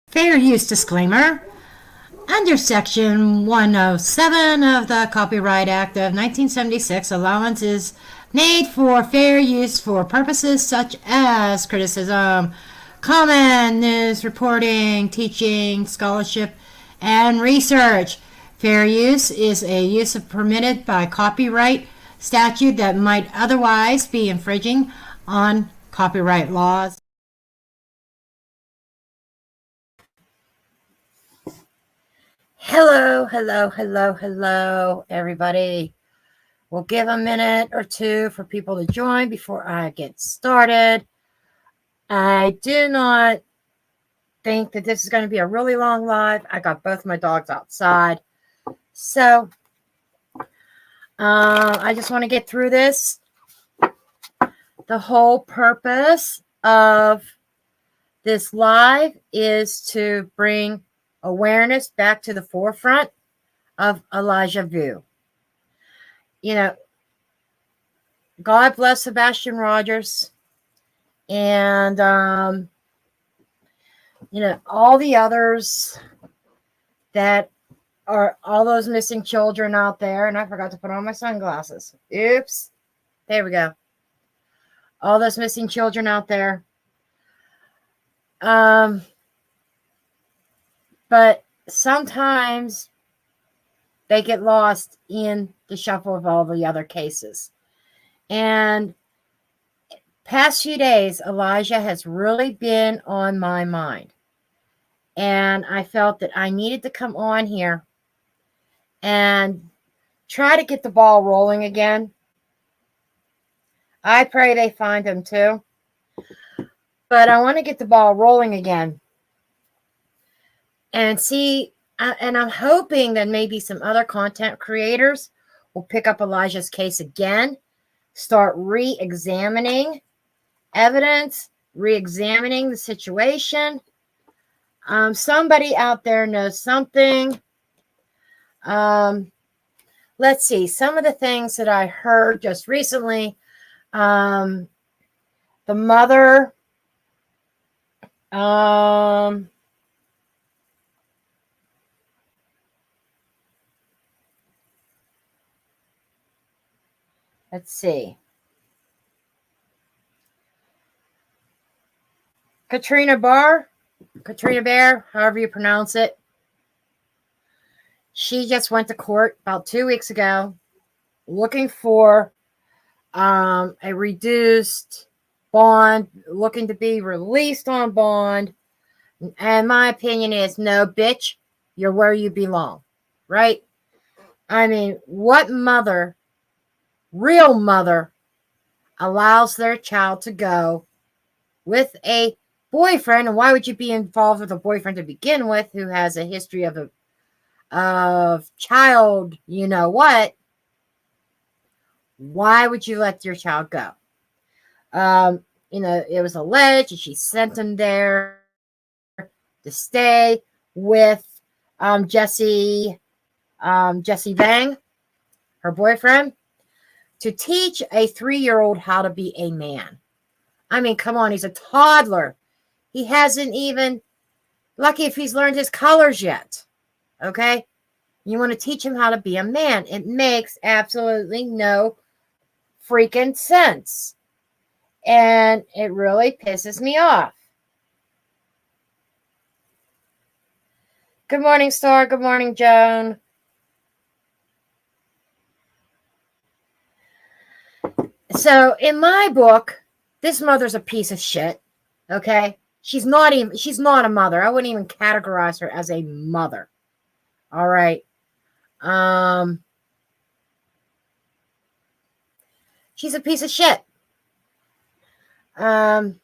Fair use disclaimer. Under Section 107 of the Copyright Act of 1976, allowance is made for fair use for purposes such as criticism, comment, news reporting, teaching, scholarship, and research. Fair use is a use permitted by copyright statute that might otherwise be infringing on copyright laws. Hello, everybody. We'll give a minute or two for people to join before I get started. I do not think that this is going to be a really long live. I got both my dogs outside. So I just want to get through this. The whole purpose of this live is to bring awareness back to the forefront of Ellija Vue. You know, God bless Sebastian Rogers and, all the others that are all those missing children out there. And I forgot to put on my sunglasses. Oops. There we go. All those missing children out there. But sometimes they get lost in the shuffle of all the other cases. And past few days, Ellija has really been on my mind. And I felt that I needed to come on here and try to get the ball rolling again. I pray they find him too. But I want to get the ball rolling again. And see, and I'm hoping that maybe some other content creators will pick up Ellja's case again, start re-examining evidence, re-examining the situation. Somebody out there knows something. Let's see, some of the things that I heard just recently. The mother, let's see. Katrina Bear, however you pronounce it. She just went to court about 2 weeks ago looking for a reduced bond, looking to be released on bond. And my opinion is, no, bitch, you're where you belong, right? I mean, what mother, real mother, allows their child to go with a boyfriend? And why would you be involved with a boyfriend to begin with who has a history of child, you know what? Why would you let your child go? It was alleged she sent him there to stay with Jesse Vang, her boyfriend, to teach a 3-year-old how to be a man. I mean, come on, he's a toddler. He hasn't even, lucky if he's learned his colors yet. Okay? You want to teach him how to be a man. It makes absolutely no freaking sense. And it really pisses me off. Good morning, Star. Good morning, Joan. So, in my book, this mother's a piece of shit. Okay? She's not a mother. I wouldn't even categorize her as a mother. All right. She's a piece of shit. It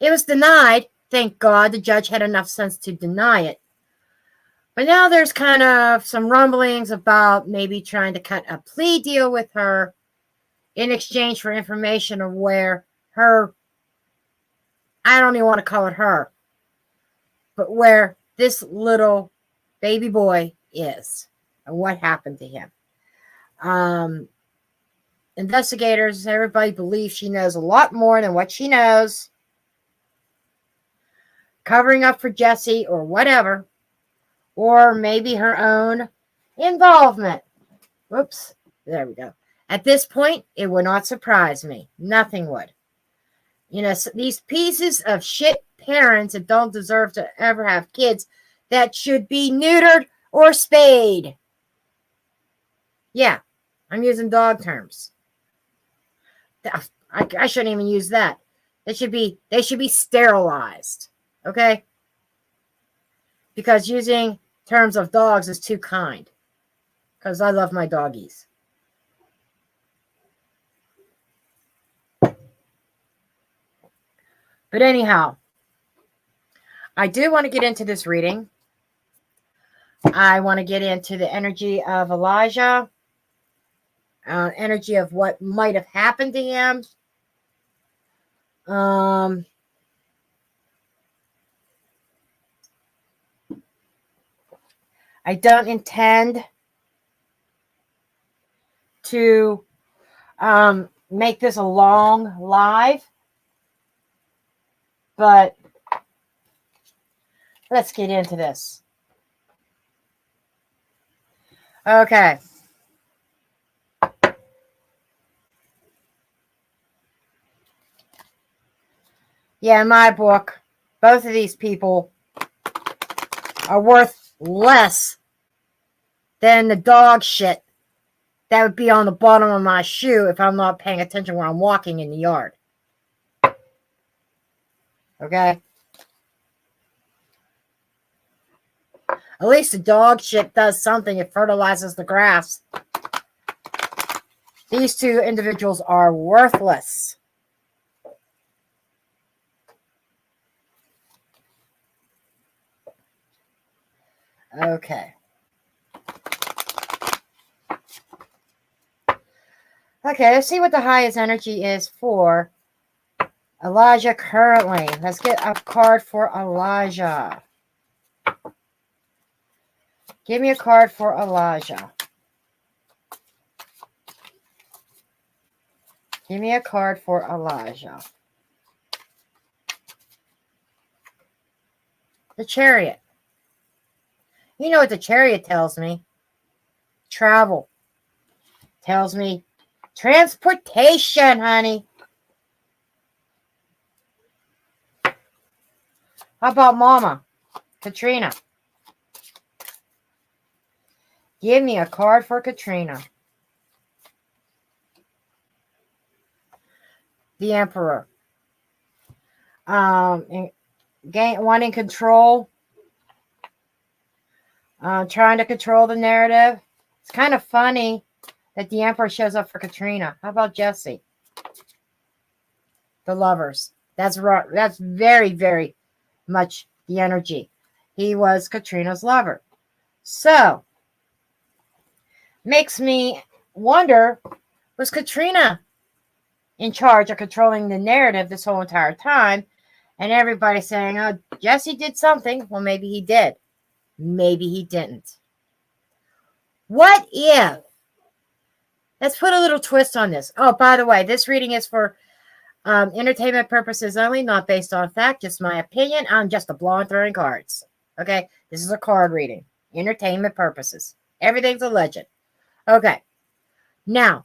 was denied. Thank God the judge had enough sense to deny it. But now there's kind of some rumblings about maybe trying to cut a plea deal with her in exchange for information of where her, I don't even want to call it her, but where this little baby boy is and what happened to him. Investigators, everybody believes she knows a lot more than what she knows. covering up for Jesse or whatever, or maybe her own involvement. Whoops, there we go. At this point, it would not surprise me. Nothing would. You know, these pieces of shit parents that don't deserve to ever have kids that should be neutered or spayed. Yeah, I'm using dog terms. I shouldn't even use that. They should be sterilized. Okay? Because using terms of dogs is too kind. Because I love my doggies. But anyhow, I do want to get into this reading. I want to get into the energy of Elijah, energy of what might have happened to him. I don't intend to make this a long live, but let's get into this. Okay. Yeah, in my book, both of these people are worth less than the dog shit that would be on the bottom of my shoe if I'm not paying attention when I'm walking in the yard. Okay? At least the dog shit does something. It fertilizes the grass. These two individuals are worthless. Okay. Okay, let's see what the highest energy is for Elijah currently. Let's get a card for Elijah. Give me a card for Elijah. Give me a card for Elijah. The Chariot. You know what the Chariot tells me? Travel. Tells me transportation, honey. How about Mama? Katrina. Give me a card for Katrina. The Emperor. Wanting control. Trying to control the narrative. It's kind of funny that the Emperor shows up for Katrina. How about Jesse? The lovers. That's right. That's very, very much the energy. He was Katrina's lover. So, makes me wonder, was Katrina in charge of controlling the narrative this whole entire time? And everybody saying, oh, Jesse did something. Well, maybe he did. Maybe he didn't. What if? Let's put a little twist on this. Oh, by the way, this reading is for entertainment purposes only, not based on fact, just my opinion. I'm just a blonde throwing cards. Okay? This is a card reading. Entertainment purposes. Everything's a legend. Okay. Now,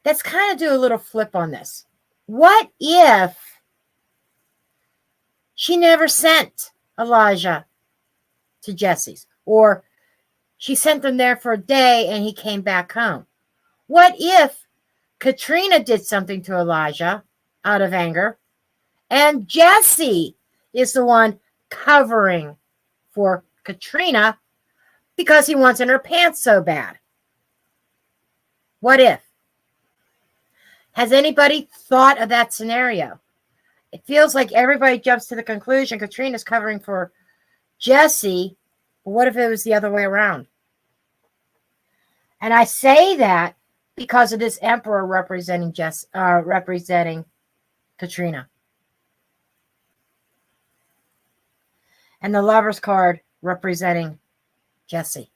let's kind of do a little flip on this. What if she never sent Elijah to Jesse's? Or she sent him there for a day and he came back home? What if Katrina did something to Elijah out of anger and Jesse is the one covering for Katrina because he wants in her pants so bad? What if? Has anybody thought of that scenario? It feels like everybody jumps to the conclusion Katrina's covering for Jesse. But what if it was the other way around? And I say that because of this Emperor representing Katrina. And the Lover's card representing Jesse.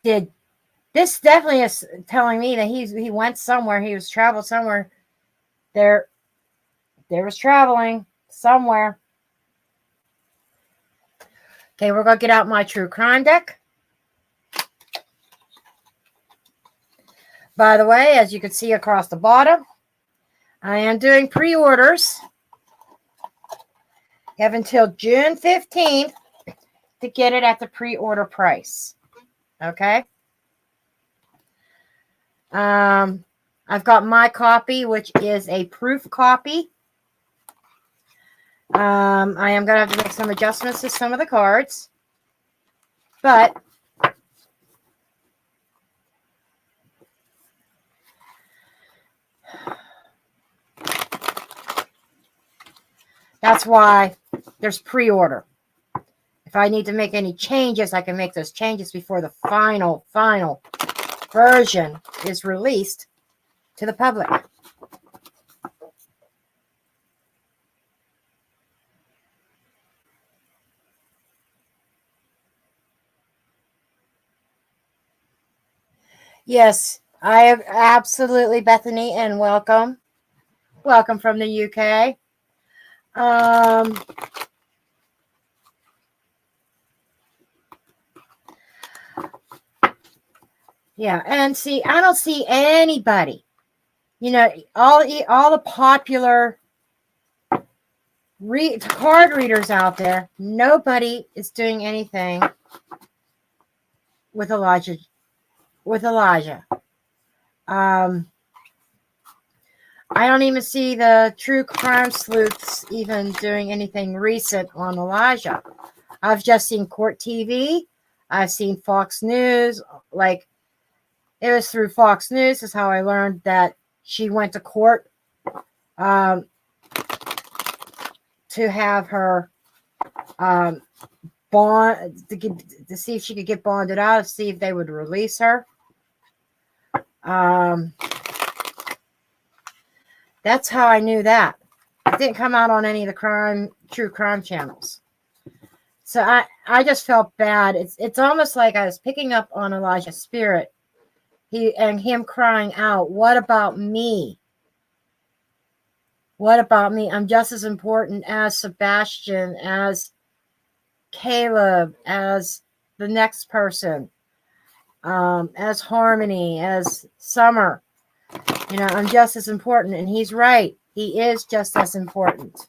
This definitely is telling me that he went somewhere, he was traveled somewhere. There They was traveling somewhere. Okay, we're going to get out my true crime deck. By the way, as you can see across the bottom, I am doing pre-orders. You have until June 15th to get it at the pre-order price. Okay? I've got my copy, which is a proof copy. I am going to have to make some adjustments to some of the cards. But that's why there's pre-order. If I need to make any changes, I can make those changes before the final version is released to the public. Yes, I have absolutely, Bethany, and welcome. Welcome from the UK. Yeah, and see, I don't see anybody. You know, all the popular card readers out there, nobody is doing anything with Ellija. I don't even see the true crime sleuths even doing anything recent on Ellija. I've just seen Court TV. I've seen Fox News. Like, it was through Fox News is how I learned that she went to court to have her bond to see if she could get bonded out, to see if they would release her. That's how I knew that. It didn't come out on any of the true crime channels. So I just felt bad. It's almost like I was picking up on Elijah's spirit. Him crying out, "What about me? What about me? I'm just as important as Sebastian, as Caleb, as the next person, as Harmony, as Summer. You know, I'm just as important." And he's right. He is just as important.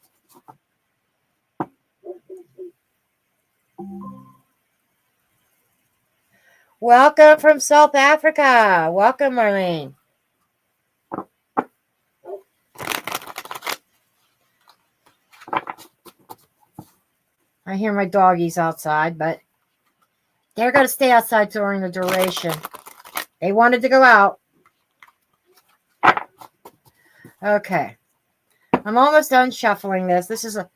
Welcome from South Africa. Welcome, Marlene. I hear my doggies outside, but they're going to stay outside during the duration. They wanted to go out. Okay. I'm almost done shuffling this. This is a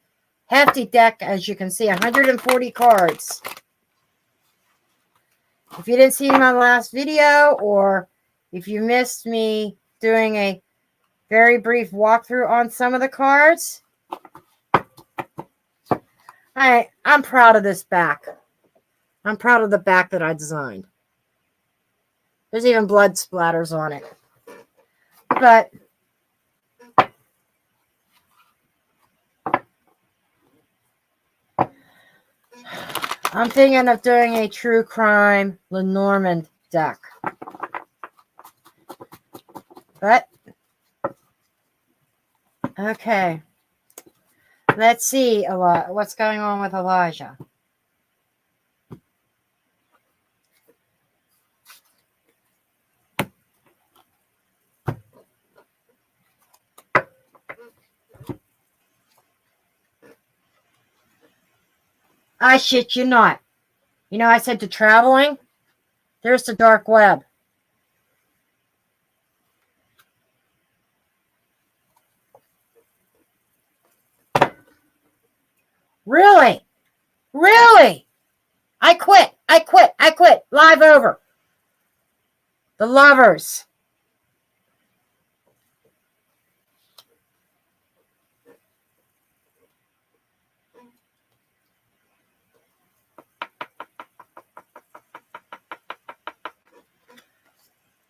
hefty deck, as you can see, 140 cards. If you didn't see my last video, or if you missed me doing a very brief walkthrough on some of the cards, I'm proud of this back. I'm proud of the back that I designed. There's even blood splatters on it. But I'm thinking of doing a true crime LENORMAND deck. But, okay. Let's see what's going on with Ellija. I shit you not. You know, I said to traveling, there's the dark web. Really? Really? I quit. Live over. The Lovers.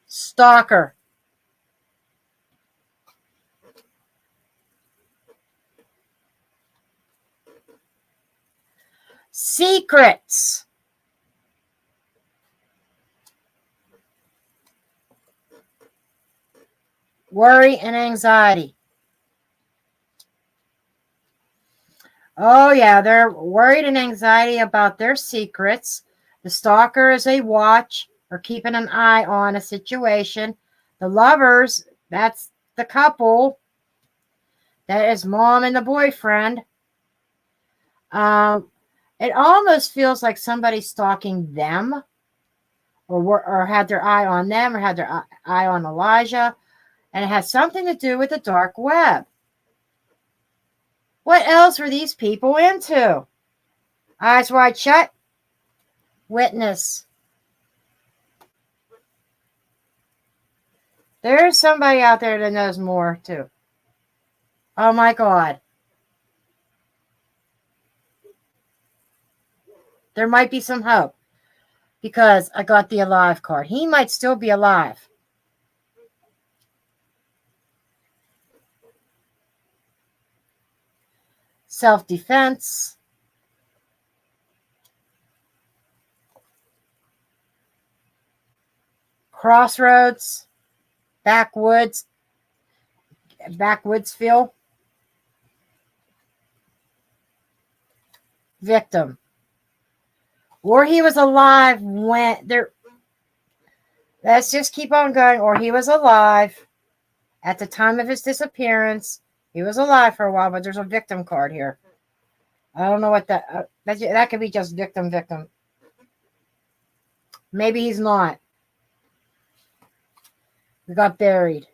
Stalker. Secrets. Worry and anxiety. Oh, yeah, they're worried and anxiety about their secrets. The stalker is a watch or keeping an eye on a situation. The lovers, that's the couple. That is mom and the boyfriend. It almost feels like somebody's stalking them, or had their eye on them, or had their eye on Elijah, and it has something to do with the dark web. What else are these people into? Eyes wide shut. Witness. There's somebody out there that knows more too. Oh my God. There might be some hope because I got the alive card. He might still be alive. Self-defense. Crossroads. Backwoods feel. Victim. Or he was alive when there. Let's just keep on going. Or he was alive at the time of his disappearance. He was alive for a while, but there's a victim card here. I don't know what that could be just victim. Maybe he's not. We got buried.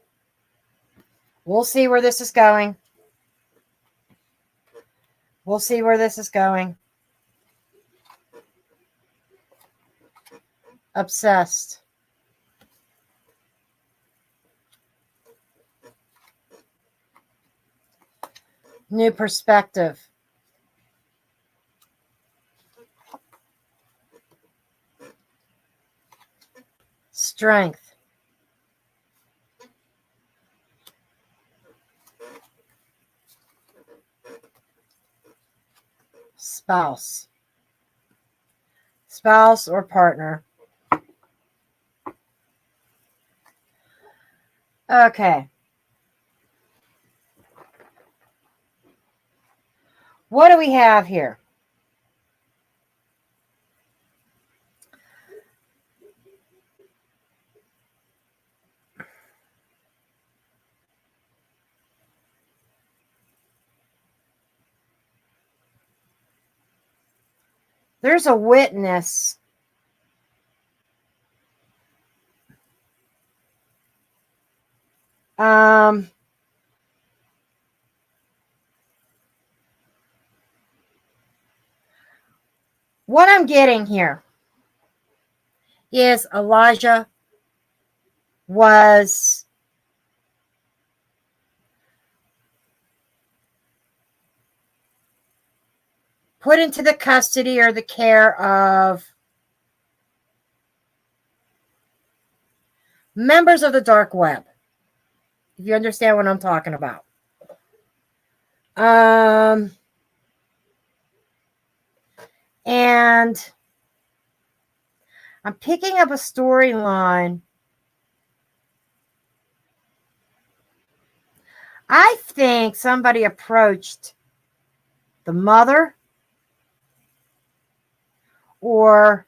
We'll see where this is going. We'll see where this is going. Obsessed. New perspective. Strength. Spouse. Spouse or partner. Okay. What do we have here? There's a witness. What I'm getting here is Elijah was put into the custody or the care of members of the dark web, if you understand what I'm talking about. And I'm picking up a storyline. I think somebody approached the mother or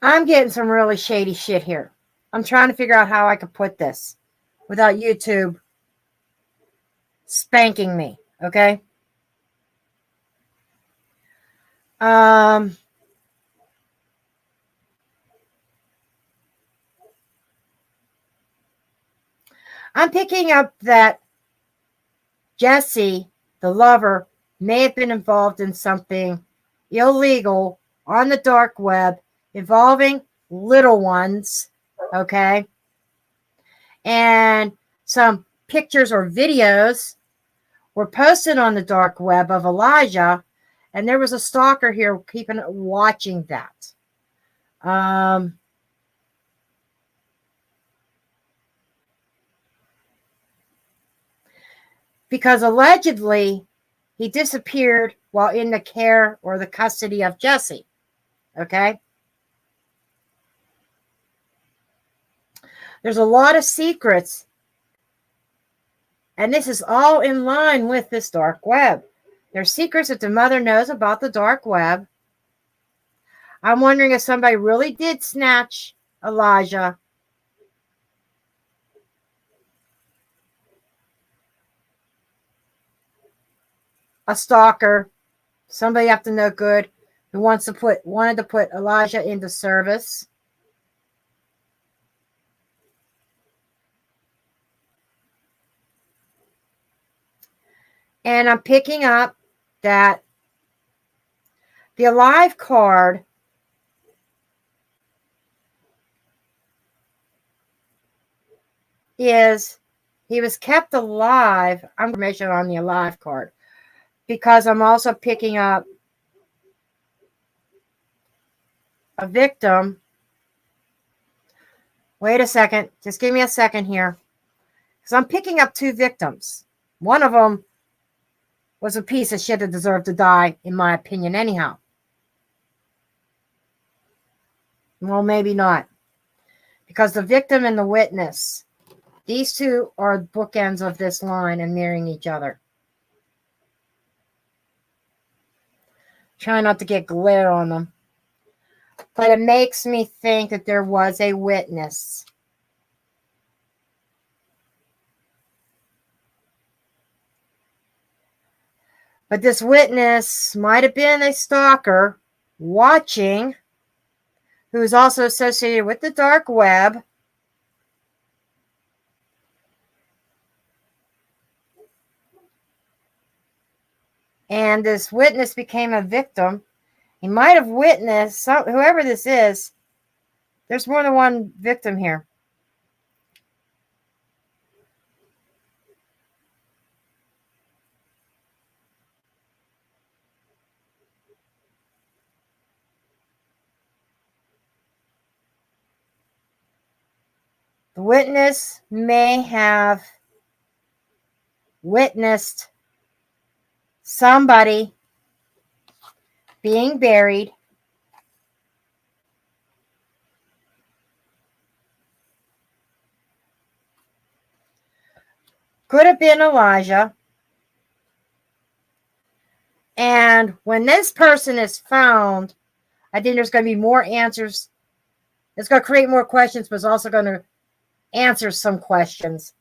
I'm getting some really shady shit here. I'm trying to figure out how I could put this without YouTube spanking me, okay? I'm picking up that Jesse, the lover, may have been involved in something illegal on the dark web involving little ones, okay? And some pictures or videos were posted on the dark web of Elijah, and there was a stalker here watching that. because allegedly he disappeared while in the care or the custody of Jesse. Okay? There's a lot of secrets, and this is all in line with this dark web. There's secrets that the mother knows about the dark web. I'm wondering if somebody really did snatch Elijah. A stalker, somebody up to no good, who wanted to put Elijah into service. And I'm picking up that the alive card is he was kept alive. I'm information on the alive card because I'm also picking up a victim. Wait a second. Just give me a second here. Because I'm picking up two victims. One of them was a piece of shit that deserved to die, in my opinion, anyhow. Well, maybe not. Because the victim and the witness, these two are bookends of this line and mirroring each other. Try not to get glare on them. But it makes me think that there was a witness. But this witness might have been a stalker watching, who is also associated with the dark web. And this witness became a victim. He might have witnessed, whoever this is, there's more than one victim here. The witness may have witnessed somebody being buried. Could have been Elijah. And when this person is found, I think there's going to be more answers. It's going to create more questions, but it's also going to answer some questions.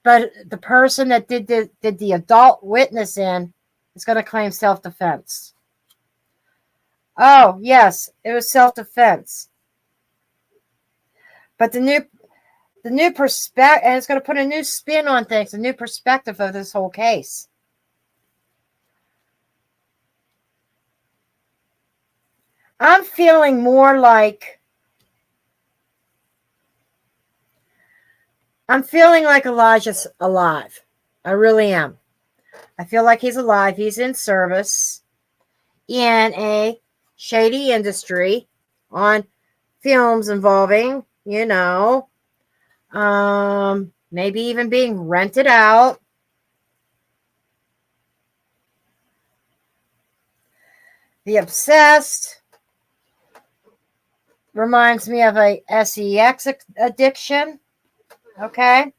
But the person that did the adult witness in is going to claim self-defense. Oh, yes, it was self-defense. But the new perspective, and it's going to put a new spin on things, a new perspective of this whole case. I'm feeling more like Elijah's alive. I really am. I feel like he's alive. He's in service in a shady industry on films involving, maybe even being rented out. The Obsessed reminds me of a sex addiction. Okay.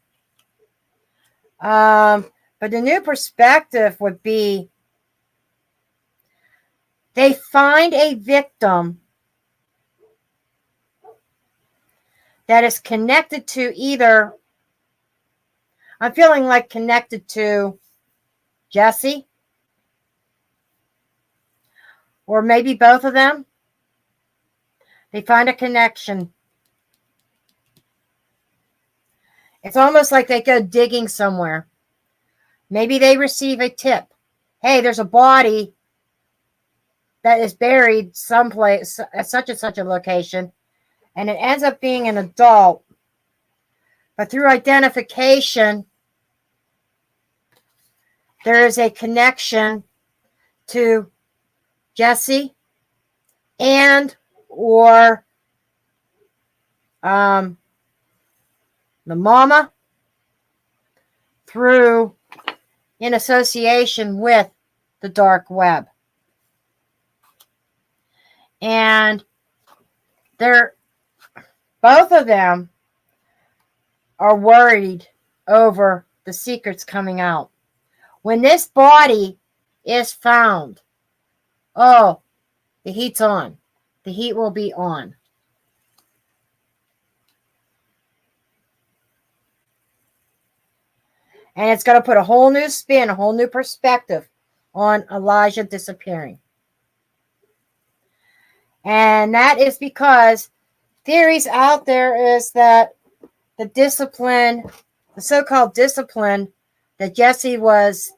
But the new perspective would be they find a victim that is connected to either, I'm feeling like connected to Jesse, or maybe both of them. They find a connection. It's almost like they go digging somewhere. Maybe they receive a tip. Hey, there's a body that is buried someplace at such and such a location, and it ends up being an adult. But through identification, there is a connection to Jesse and or the mama through in association with the dark web. And both of them are worried over the secrets coming out. When this body is found, oh, the heat's on. The heat will be on. And it's going to put a whole new spin, a whole new perspective on Elijah disappearing. And that is because theories out there is that the discipline, the so-called discipline that Jesse was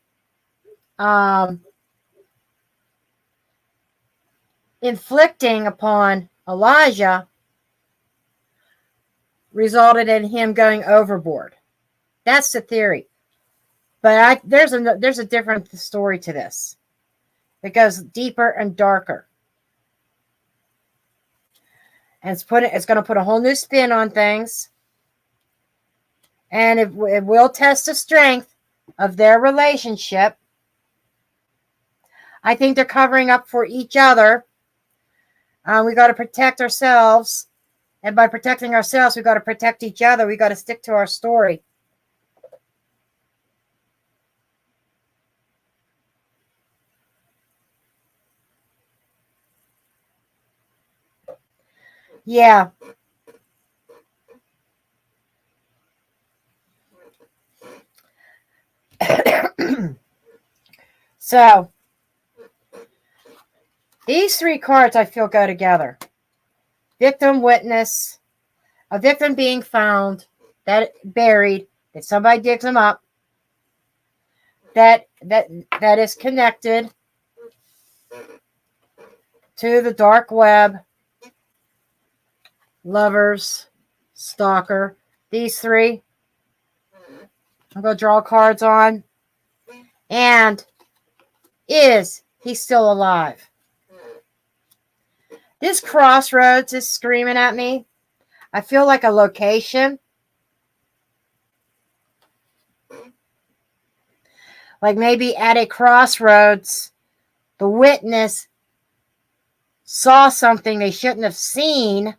inflicting upon Elijah resulted in him going overboard. That's the theory. But there's a different story to this. It goes deeper and darker. And it's going to put a whole new spin on things. And it will test the strength of their relationship. I think they're covering up for each other. We got to protect ourselves. And by protecting ourselves, we got to protect each other. We got to stick to our story. Yeah. So, these three cards I feel go together. Victim, witness, a victim being found, that buried, that somebody digs them up, that is connected to the dark web, lovers, stalker. These three I'm going to draw cards on. And is he still alive? This crossroads is screaming at me. I feel like a location. Like maybe at a crossroads, the witness saw something they shouldn't have seen,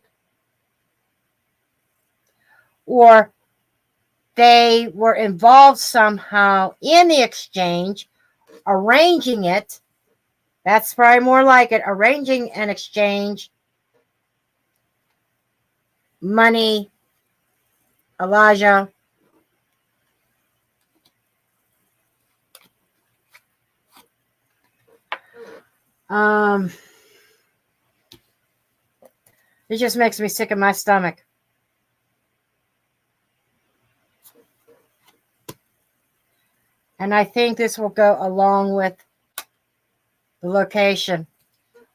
or they were involved somehow in the exchange, arranging it. That's probably more like it. Arranging an exchange. Money. Elijah. It just makes me sick in my stomach. And I think this will go along with the location.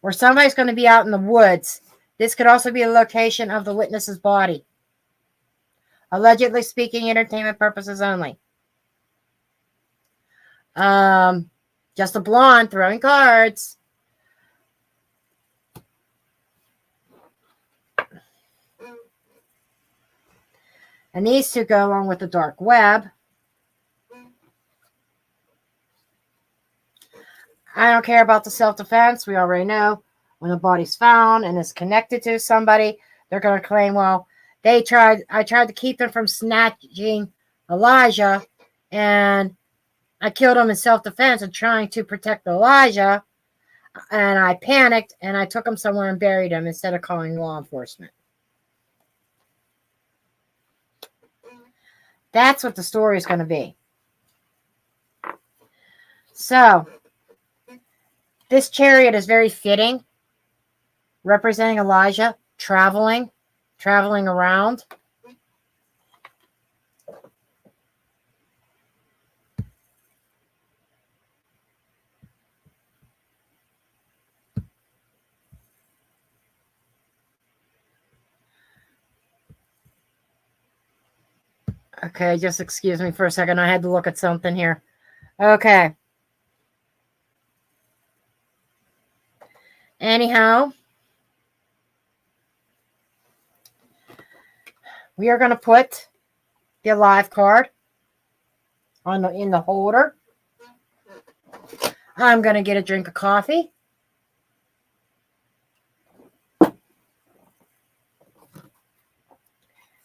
Or somebody's going to be out in the woods. This could also be a location of the witness's body. Allegedly speaking, entertainment purposes only. Just a blonde throwing cards. And these two go along with the dark web. I don't care about the self-defense. We already know when the body's found and is connected to somebody, they're going to claim, well, I tried to keep them from snatching Elijah, and I killed him in self-defense and trying to protect Elijah, and I panicked, and I took him somewhere and buried him instead of calling law enforcement. That's what the story is going to be. So, this chariot is very fitting, representing Elijah traveling around. Okay, just excuse me for a second. I had to look at something here. Okay. Anyhow, we are going to put the alive card in the holder. I'm going to get a drink of coffee.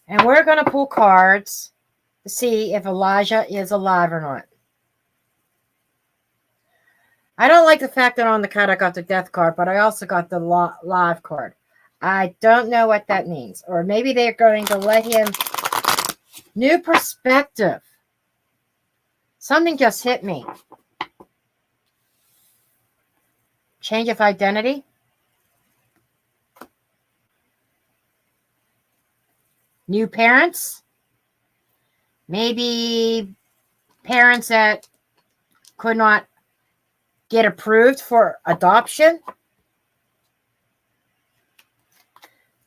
And we're going to pull cards to see if Elijah is alive or not. I don't like the fact that on the card I got the death card, but I also got the live card. I don't know what that means. Or maybe they're going to let him... New perspective. Something just hit me. Change of identity. New parents. Maybe parents that could not get approved for adoption.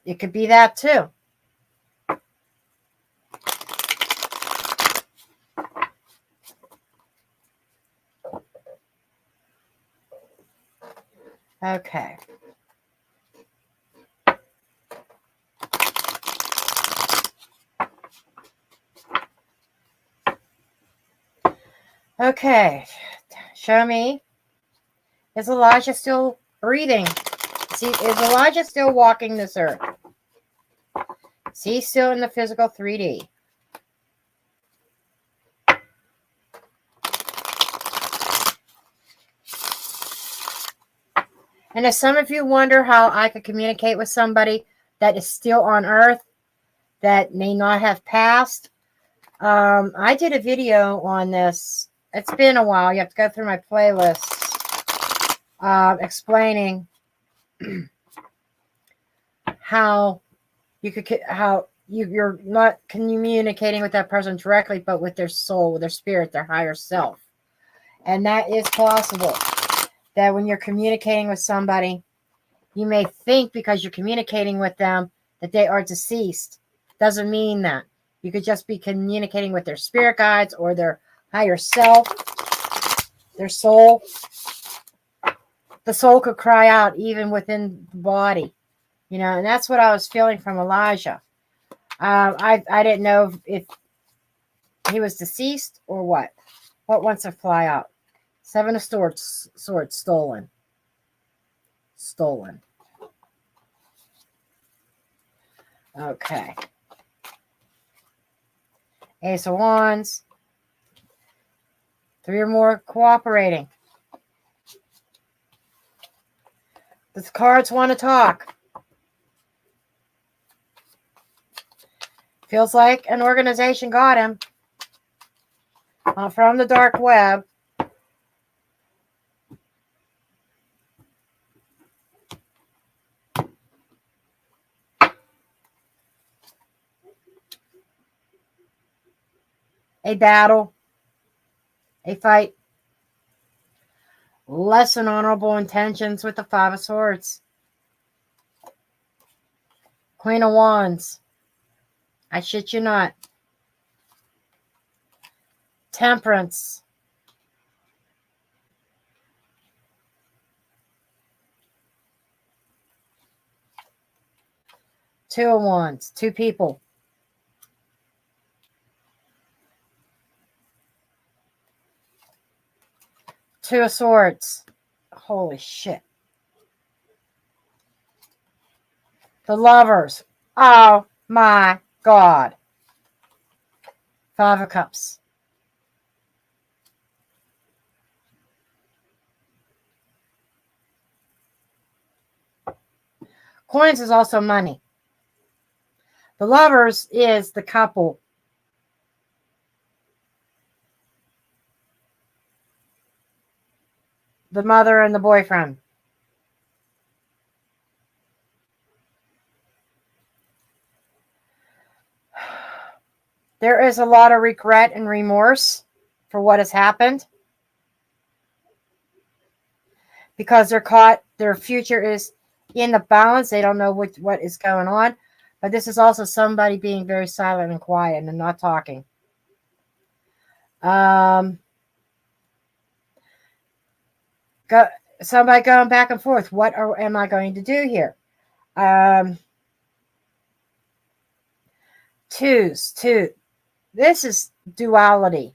It could be that too. Okay. Okay. Show me. Is Elijah still breathing? See, is Elijah still walking this earth? Is he still in the physical 3D? And if some of you wonder how I could communicate with somebody that is still on earth, that may not have passed, I did a video on this. It's been a while. You have to go through my playlist explaining how you're not communicating with that person directly, but with their soul, with their spirit, their higher self. And that is possible. That when you're communicating with somebody, you may think because you're communicating with them that they are deceased. Doesn't mean that. You could just be communicating with their spirit guides or their higher self, their soul. The soul could cry out even within the body, you know, and that's what I was feeling from Elijah. I didn't know if he was deceased or what. What wants to fly out? Seven of Swords, stolen. Stolen. Okay. Ace of Wands. 3 or more cooperating. The cards want to talk. Feels like an organization got him from the dark web. A battle. A fight. Less than honorable intentions with the 5 of Swords. Queen of Wands. I shit you not. Temperance. Two of Wands. 2 people. Two of Swords. Holy shit. The Lovers. Oh my God. 5 of Cups. Coins is also money. The Lovers is the couple. The mother and the boyfriend. There is a lot of regret and remorse for what has happened. Because they're caught, their future is in the balance. They don't know what is going on. But this is also somebody being very silent and quiet and not talking. Somebody going back and forth. What am I going to do here? Twos. This is duality.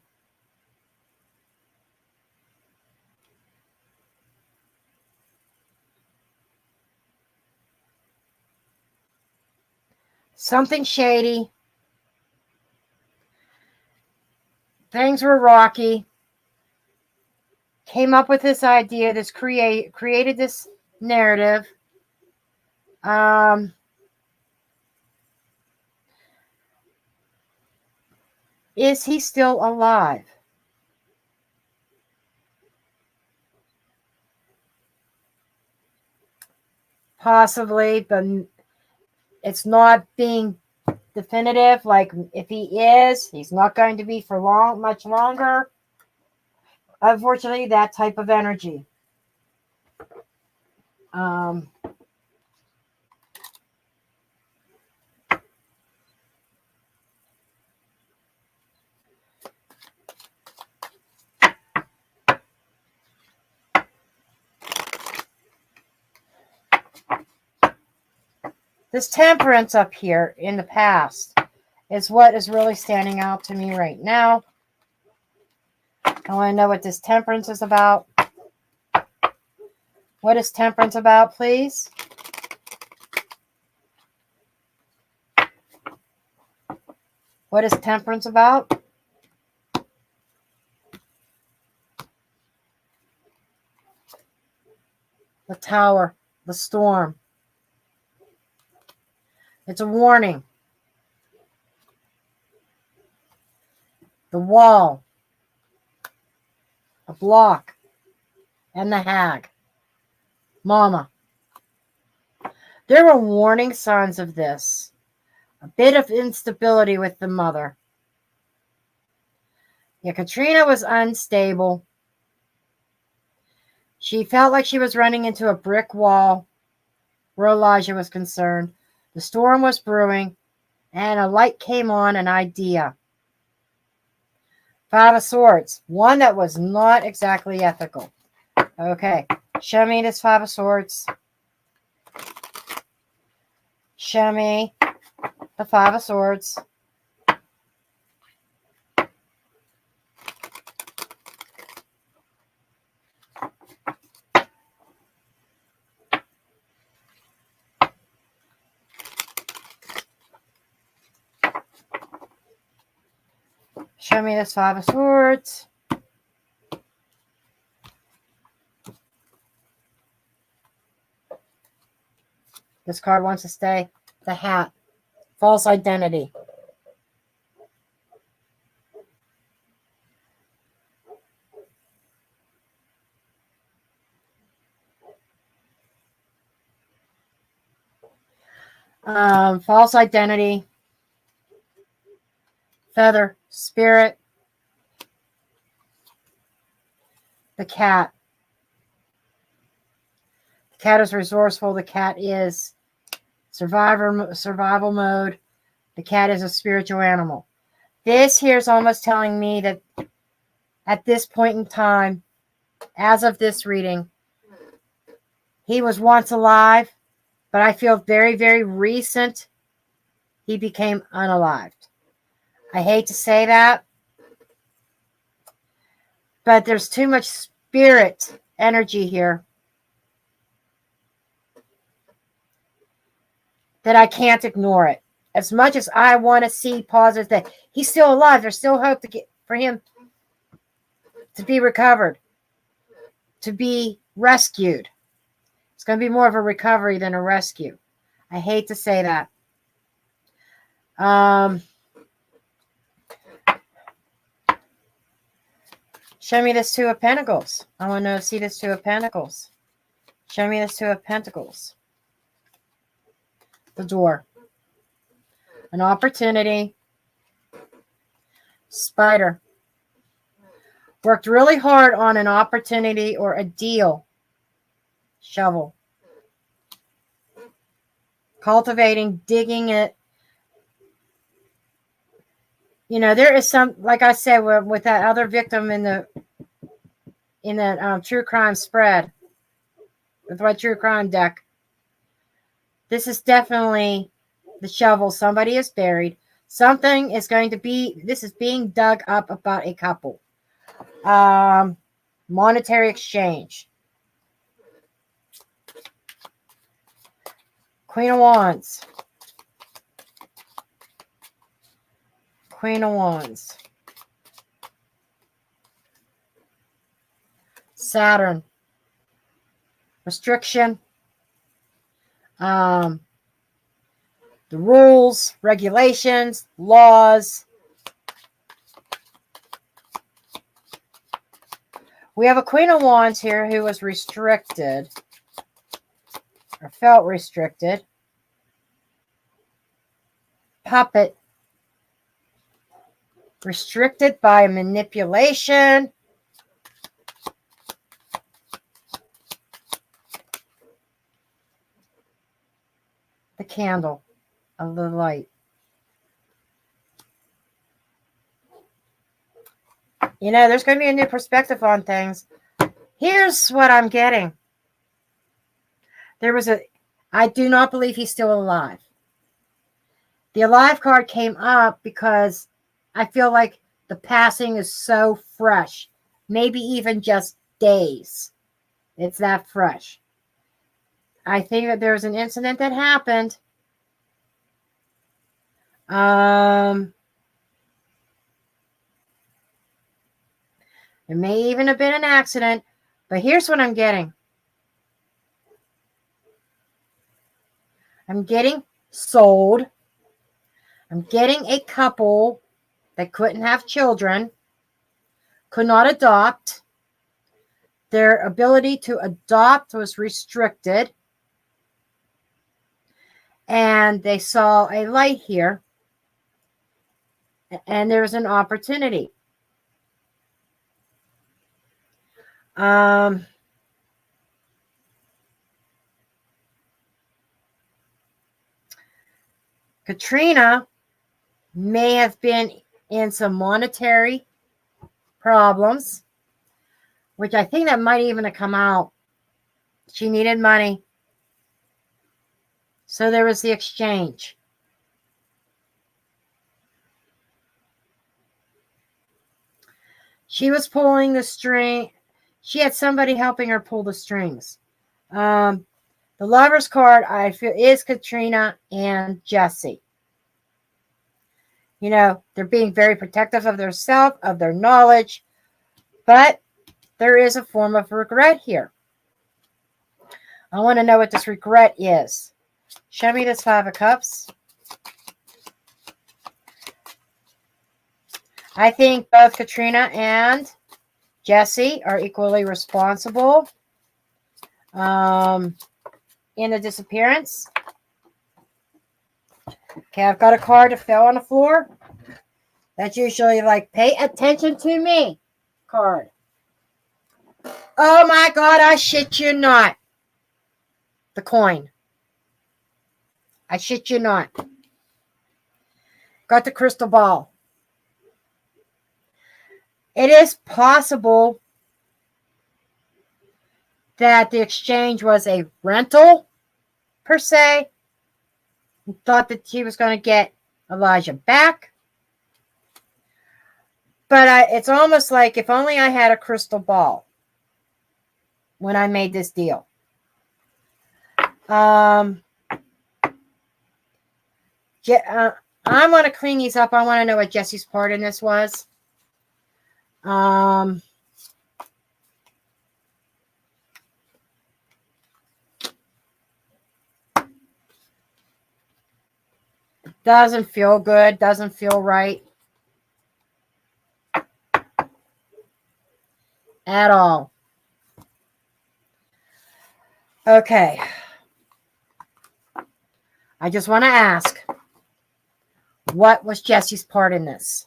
Something shady. Things were rocky. Came up with this idea, created this narrative. Is he still alive? Possibly, but it's not being definitive. Like, if he is, he's not going to be for much longer. Unfortunately, that type of energy. This temperance up here in the past is what is really standing out to me right now. I want to know what this temperance is about. What is temperance about, please? What is temperance about? The tower, the storm. It's a warning. The wall, a block, and the hag. Mama. There were warning signs of this. A bit of instability with the mother. Yeah, Katrina was unstable. She felt like she was running into a brick wall where Elijah was concerned. The storm was brewing, and a light came on, an idea. Five of Swords. One that was not exactly ethical. Okay. Show me this Five of Swords. Show me the Five of Swords. Show me this Five of Swords. This card wants to stay. The hat. False identity. False identity. Feather. Spirit. The cat. The cat is resourceful. The cat is survival mode. The cat is a spiritual animal. This here is almost telling me that at this point in time, as of this reading, he was once alive, but I feel very, very recent he became unalived. I hate to say that, but there's too much spirit energy here that I can't ignore it. As much as I want to see positive that he's still alive, there's still hope for him to be recovered, to be rescued. It's going to be more of a recovery than a rescue. I hate to say that. Show me this Two of Pentacles. I want to see this Two of Pentacles. Show me this Two of Pentacles. The door. An opportunity. Spider. Worked really hard on an opportunity or a deal. Shovel. Cultivating, digging it. You know, there is some, like I said, with that other victim in that true crime spread, with my true crime deck. This is definitely the shovel. Somebody is buried. Something is going to be, this is being dug up about a couple. Monetary exchange. Queen of Wands. Queen of Wands. Saturn. Restriction. The rules, regulations, laws. We have a Queen of Wands here who was restricted or felt restricted. Puppet. Restricted by manipulation. The candle of the light. You know, there's going to be a new perspective on things. Here's what I'm getting. I do not believe he's still alive. The alive card came up because I feel like the passing is so fresh. Maybe even just days. It's that fresh. I think that there's an incident that happened. It may even have been an accident. But here's what I'm getting. I'm getting sold. I'm getting a couple that couldn't have children, could not adopt. Their ability to adopt was restricted. And they saw a light here. And there's an opportunity. Katrina may have been in some monetary problems, which I think that might even have come out. She needed money. So there was the exchange. She was pulling the string. She had somebody helping her pull the strings. The Lover's card, I feel, is Katrina and Jesse. You know, they're being very protective of their self, of their knowledge. But there is a form of regret here. I want to know what this regret is. Show me this Five of Cups. I think both Katrina and Jesse are equally responsible in the disappearance. Okay, I've got a card that fell on the floor. That's usually like, pay attention to me card. Oh my God, I shit you not. The coin. I shit you not. Got the crystal ball. It is possible that the exchange was a rental, per se. He thought that he was going to get Elijah back. But it's almost like if only I had a crystal ball when I made this deal. I want to clean these up. I want to know what Jesse's part in this was. Doesn't feel good. Doesn't feel right. At all. Okay. I just want to ask, what was Jesse's part in this?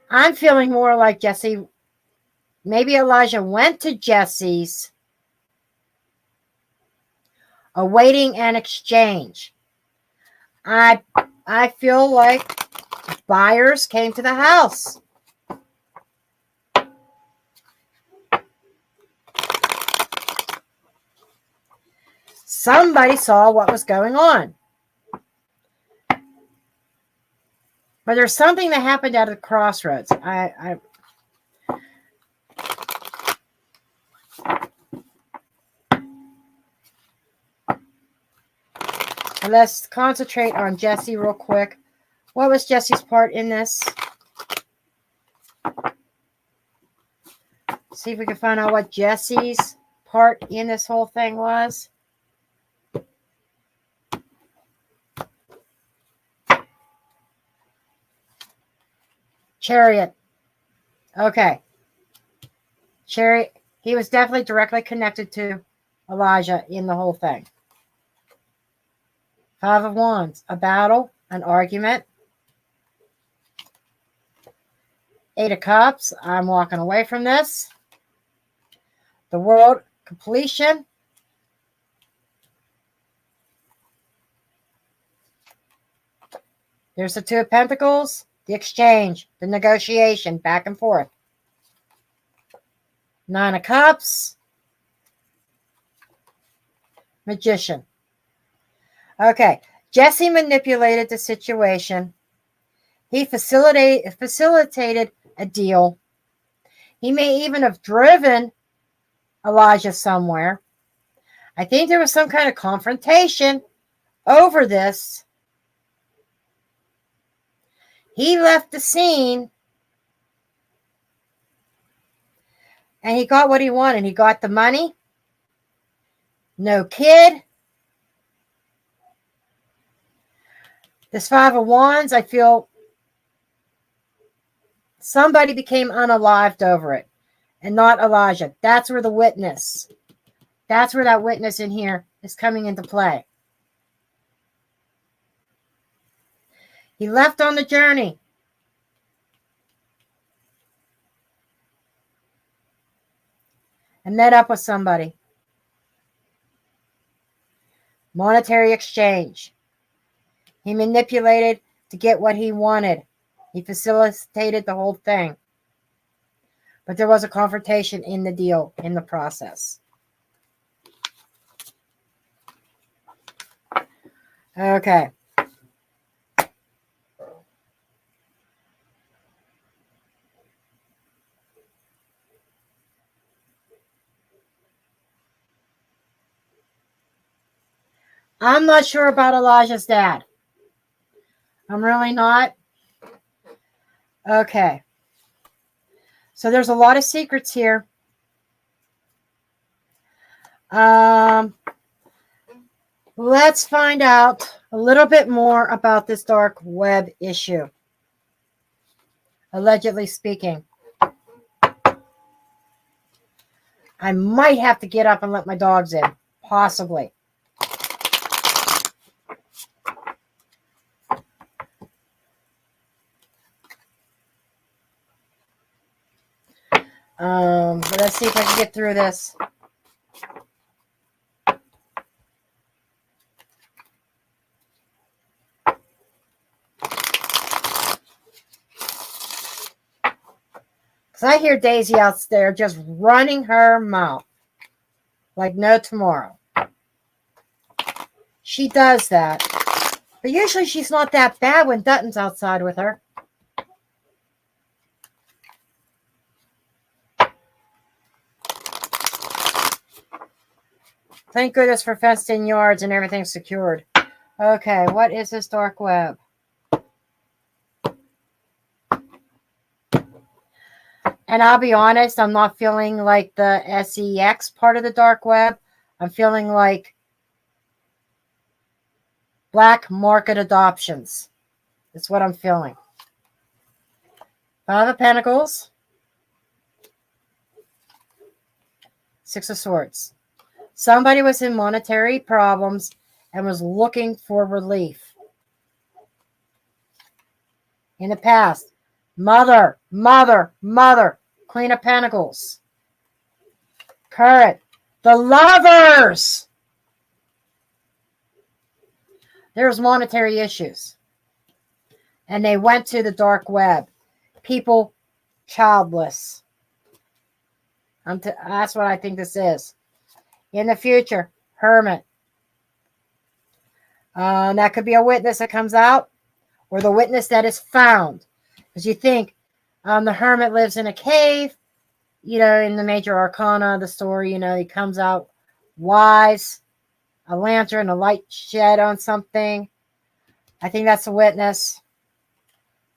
I'm feeling more like Jesse. Maybe Elijah went to Jesse's awaiting an exchange. I feel like buyers came to the house. Somebody saw what was going on. But there's something that happened at the crossroads. But let's concentrate on Jesse real quick. What was Jesse's part in this? See if we can find out what Jesse's part in this whole thing was. Chariot. Okay. Chariot. He was definitely directly connected to Elijah in the whole thing. Five of Wands. A battle. An argument. Eight of Cups. I'm walking away from this. The World. Completion. There's the Two of Pentacles. The exchange. The negotiation. Back and forth. Nine of Cups. Magician. Okay. Jesse manipulated the situation. He facilitated a deal. He may even have driven Elijah somewhere. I think there was some kind of confrontation over this. He left the scene and he got what he wanted. He got the money. No kid. This Five of Wands, I feel somebody became unalived over it and not Elijah. That's where the witness, that's where that witness in here is coming into play. He left on the journey. And met up with somebody. Monetary exchange. He manipulated to get what he wanted. He facilitated the whole thing. But there was a confrontation in the deal, in the process. Okay. I'm not sure about Elijah's dad. I'm really not. Okay. So there's a lot of secrets here. Let's find out a little bit more about this dark web issue. Allegedly speaking. I might have to get up and let my dogs in. Possibly. But let's see if I can get through this. Because I hear Daisy out there just running her mouth like no tomorrow. She does that. But usually she's not that bad when Dutton's outside with her. Thank goodness for fenced-in yards and everything secured. Okay, what is this dark web? And I'll be honest, I'm not feeling like the SEX part of the dark web. I'm feeling like black market adoptions. That's what I'm feeling. Five of Pentacles. Six of Swords. Somebody was in monetary problems and was looking for relief. In the past, mother, Queen of Pentacles. Current, the Lovers. There's monetary issues. And they went to the dark web. People childless. That's what I think this is. In the future, Hermit. That could be a witness that comes out or the witness that is found. Because you think the Hermit lives in a cave, in the major arcana of the story, he comes out wise. a lantern, a light shed on something. I think that's a witness.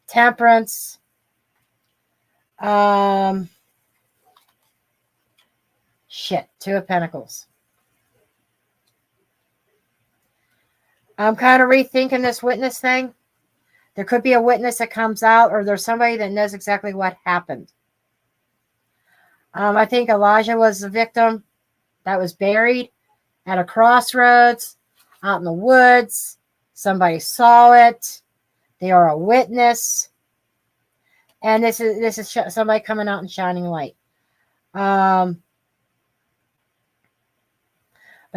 Temperance. Two of Pentacles. I'm kind of rethinking this witness thing. There could be a witness that comes out, or there's somebody that knows exactly what happened. I think Elijah was the victim that was buried at a crossroads, out in the woods. Somebody saw it. They are a witness. And this is somebody coming out and shining light. But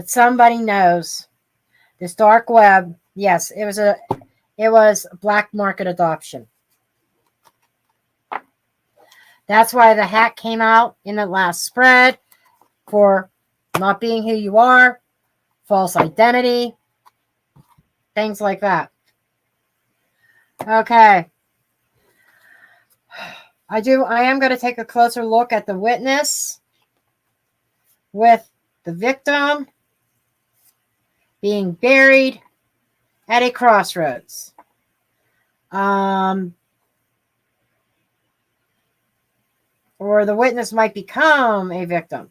somebody knows this dark web. Yes, it was black market adoption. That's why the hat came out in the last spread, for not being who you are, false identity, things like that. Okay. I am going to take a closer look at the witness with the victim being buried at a crossroads. Or the witness might become a victim.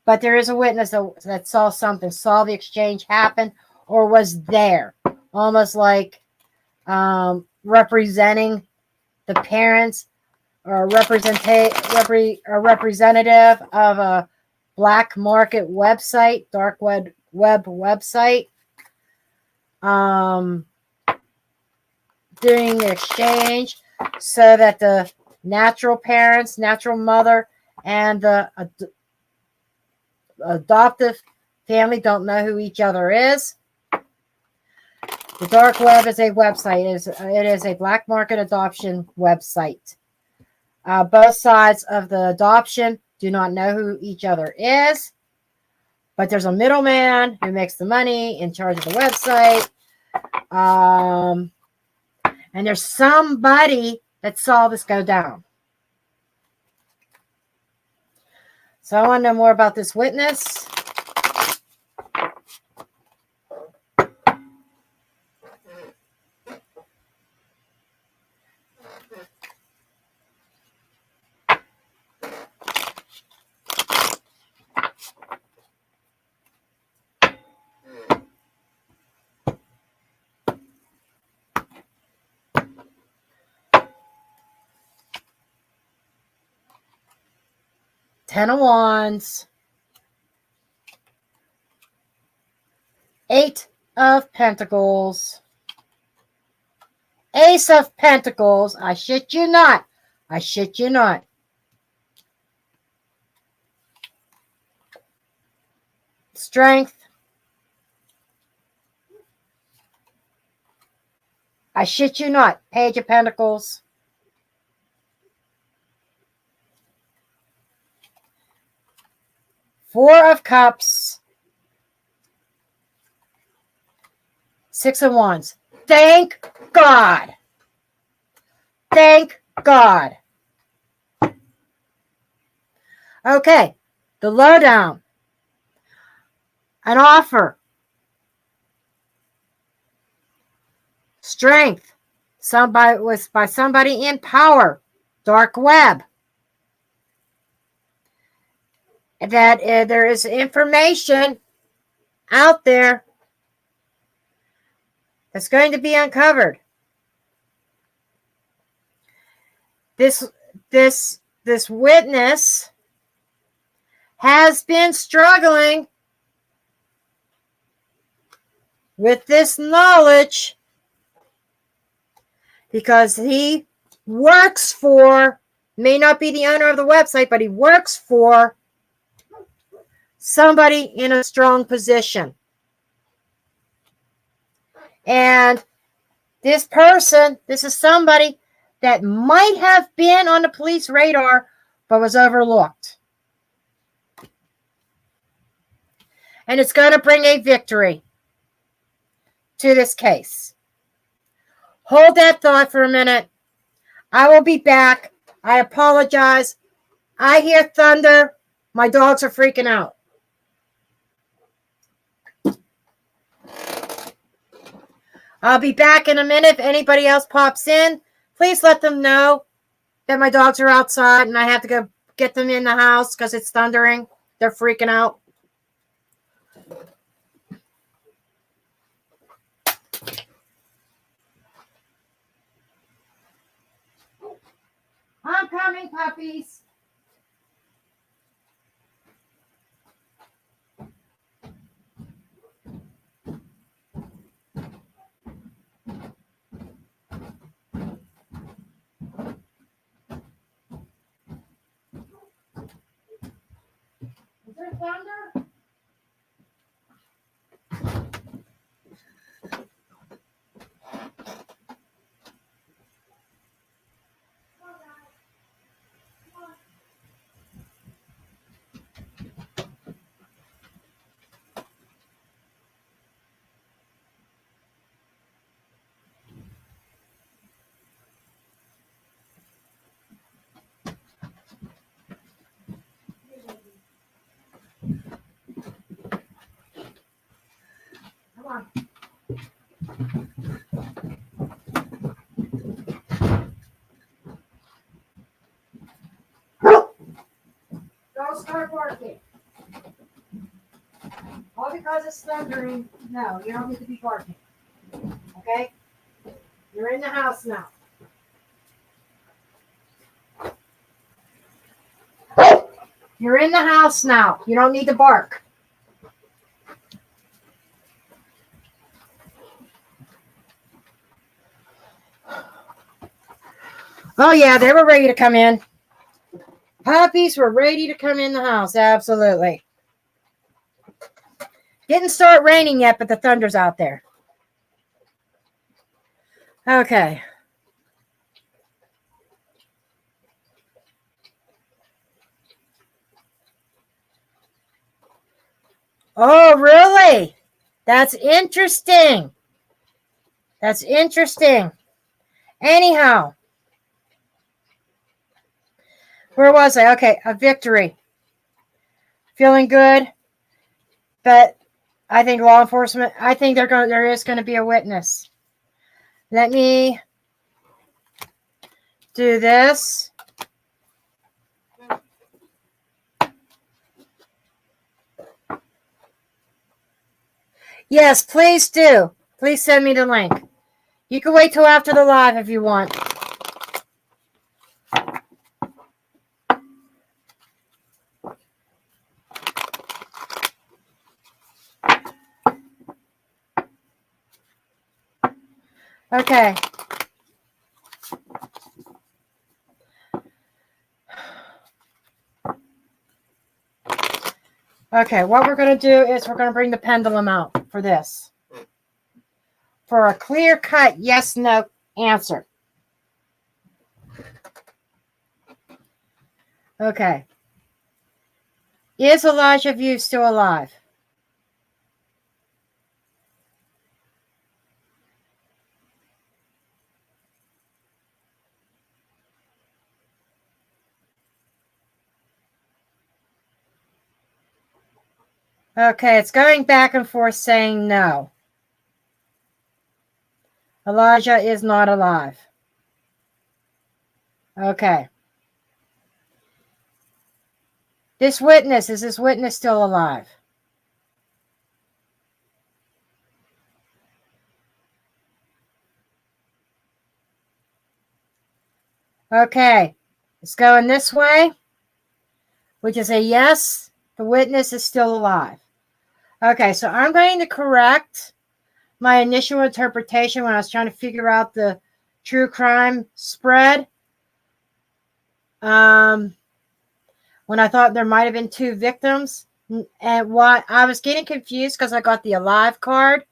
But there is a witness that saw something, saw the exchange happen, or was there. Almost like representing the parents, or a representative of a black market website, dark web website, doing the exchange so that the natural parents, natural mother, and the adoptive family don't know who each other is. The dark web is a website. It is a black market adoption website. Both sides of the adoption do not know who each other is, but there's a middleman who makes the money in charge of the website. And there's somebody that saw this go down. So I want to know more about this witness. Ten of Wands. Eight of Pentacles. Ace of Pentacles. I shit you not. I shit you not. Strength. I shit you not. Page of Pentacles. Four of Cups. Six of Wands. Thank God. Thank God. Okay. The lowdown. An offer. Strength. Somebody was by somebody in power. Dark web. That there is information out there that's going to be uncovered. This witness has been struggling with this knowledge because he works for, may not be the owner of the website, but he works for somebody in a strong position. And this person, this is somebody that might have been on the police radar, but was overlooked. And it's going to bring a victory to this case. Hold that thought for a minute. I will be back. I apologize. I hear thunder. My dogs are freaking out. I'll be back in a minute. If anybody else pops in, please let them know that my dogs are outside and I have to go get them in the house because it's thundering. They're freaking out. I'm coming, puppies. Is there thunder? Come on. Don't start barking. All because it's thundering. No, you don't need to be barking. Okay? You're in the house now. You're in the house now. You don't need to bark. Oh, yeah, they were ready to come in. Puppies were ready to come in the house. Absolutely. Didn't start raining yet, but the thunder's out there. Okay. Oh, really? That's interesting. That's interesting. Anyhow. Where was I? Okay, a victory. Feeling good. But I think law enforcement, I think there is going to be a witness. Let me do this. Yes, please do. Please send me the link. You can wait till after the live if you want. Okay. Okay, what we're going to do is we're going to bring the pendulum out for this. For a clear-cut yes-no answer. Okay. Is Ellija Vue still alive? Okay, it's going back and forth saying no. Ellija is not alive. Okay. Is this witness still alive? Okay. It's going this way, which is a yes. The witness is still alive. Okay, so I'm going to correct my initial interpretation when I was trying to figure out the true crime spread. When I thought there might have been 2 victims. And what I was getting confused because I got the alive card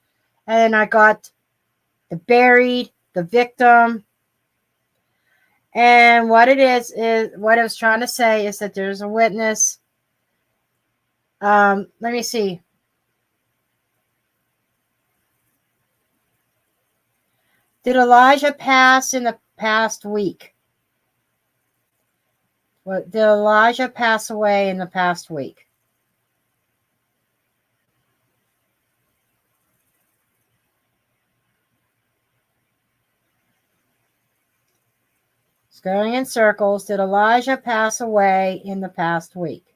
and I got the buried, the victim. And what it is what I was trying to say is that there's a witness. Let me see. Did Ellija pass in the past week? Did Ellija pass away in the past week? It's going in circles. Did Elijah pass away in the past week?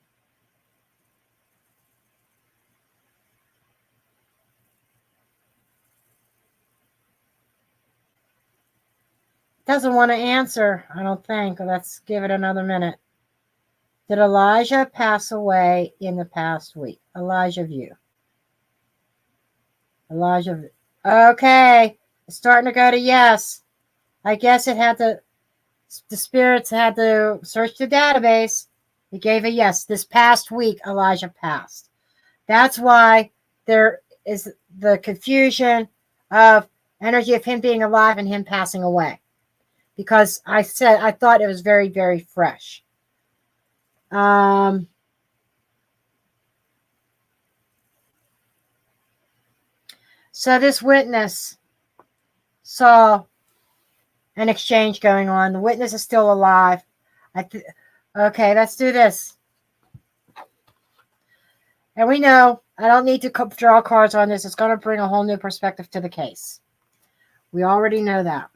Doesn't want to answer, I don't think. Let's give it another minute. Did Elijah pass away in the past week? Elijah Vue. Elijah Vue. Okay. It's starting to go to yes. I guess it had to, the spirits had to search the database. It gave a yes. This past week, Elijah passed. That's why there is the confusion of energy of him being alive and him passing away. Because I thought it was very, very fresh. So this witness saw an exchange going on. The witness is still alive. Okay, let's do this. And we know I don't need to draw cards on this. It's going to bring a whole new perspective to the case. We already know that.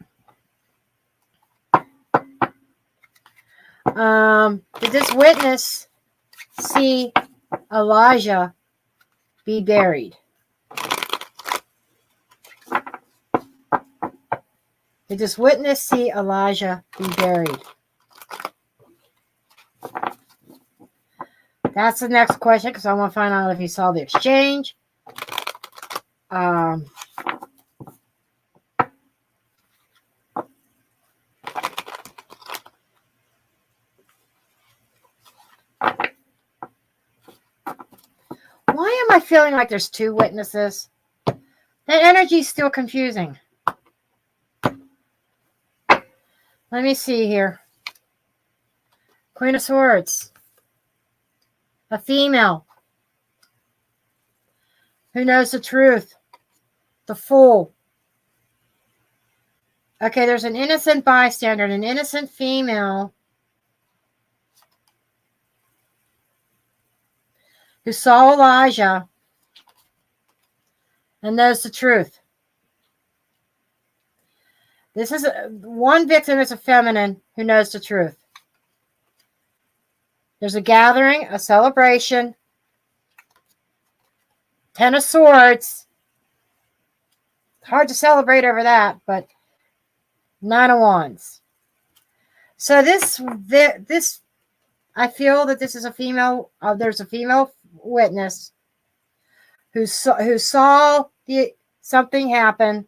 Did this witness see Elijah be buried? Did this witness see Elijah be buried? That's the next question because I want to find out if he saw the exchange. Why am I feeling like there's two witnesses? That energy is still confusing. Let me see here. Queen of Swords. A female. Who knows the truth? The Fool. Okay, there's an innocent bystander, an innocent female who saw Elijah and knows the truth. This is one victim is a feminine who knows the truth. There's a gathering, a celebration, 10 of Swords. Hard to celebrate over that, but 9 of Wands. So this I feel that this is a female. There's a female witness who saw something happen,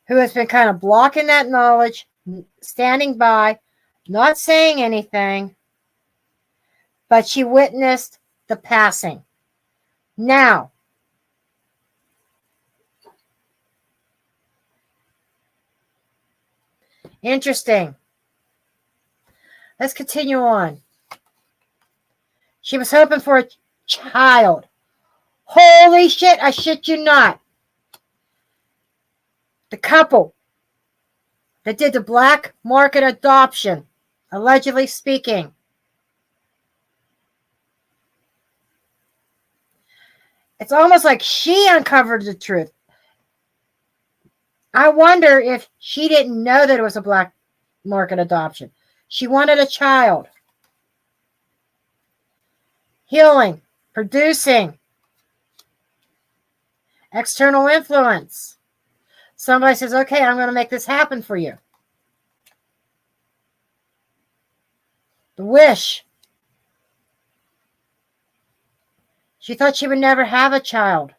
who has been kind of blocking that knowledge, standing by, not saying anything, but she witnessed the passing. Now, interesting. Let's continue on. She was hoping for a child. Holy shit, I shit you not. The couple that did the black market adoption, allegedly speaking, it's almost like she uncovered the truth. I wonder if she didn't know that it was a black market adoption. She wanted a child. Healing, producing, external influence. Somebody says, okay, I'm going to make this happen for you. The wish. She thought she would never have a child.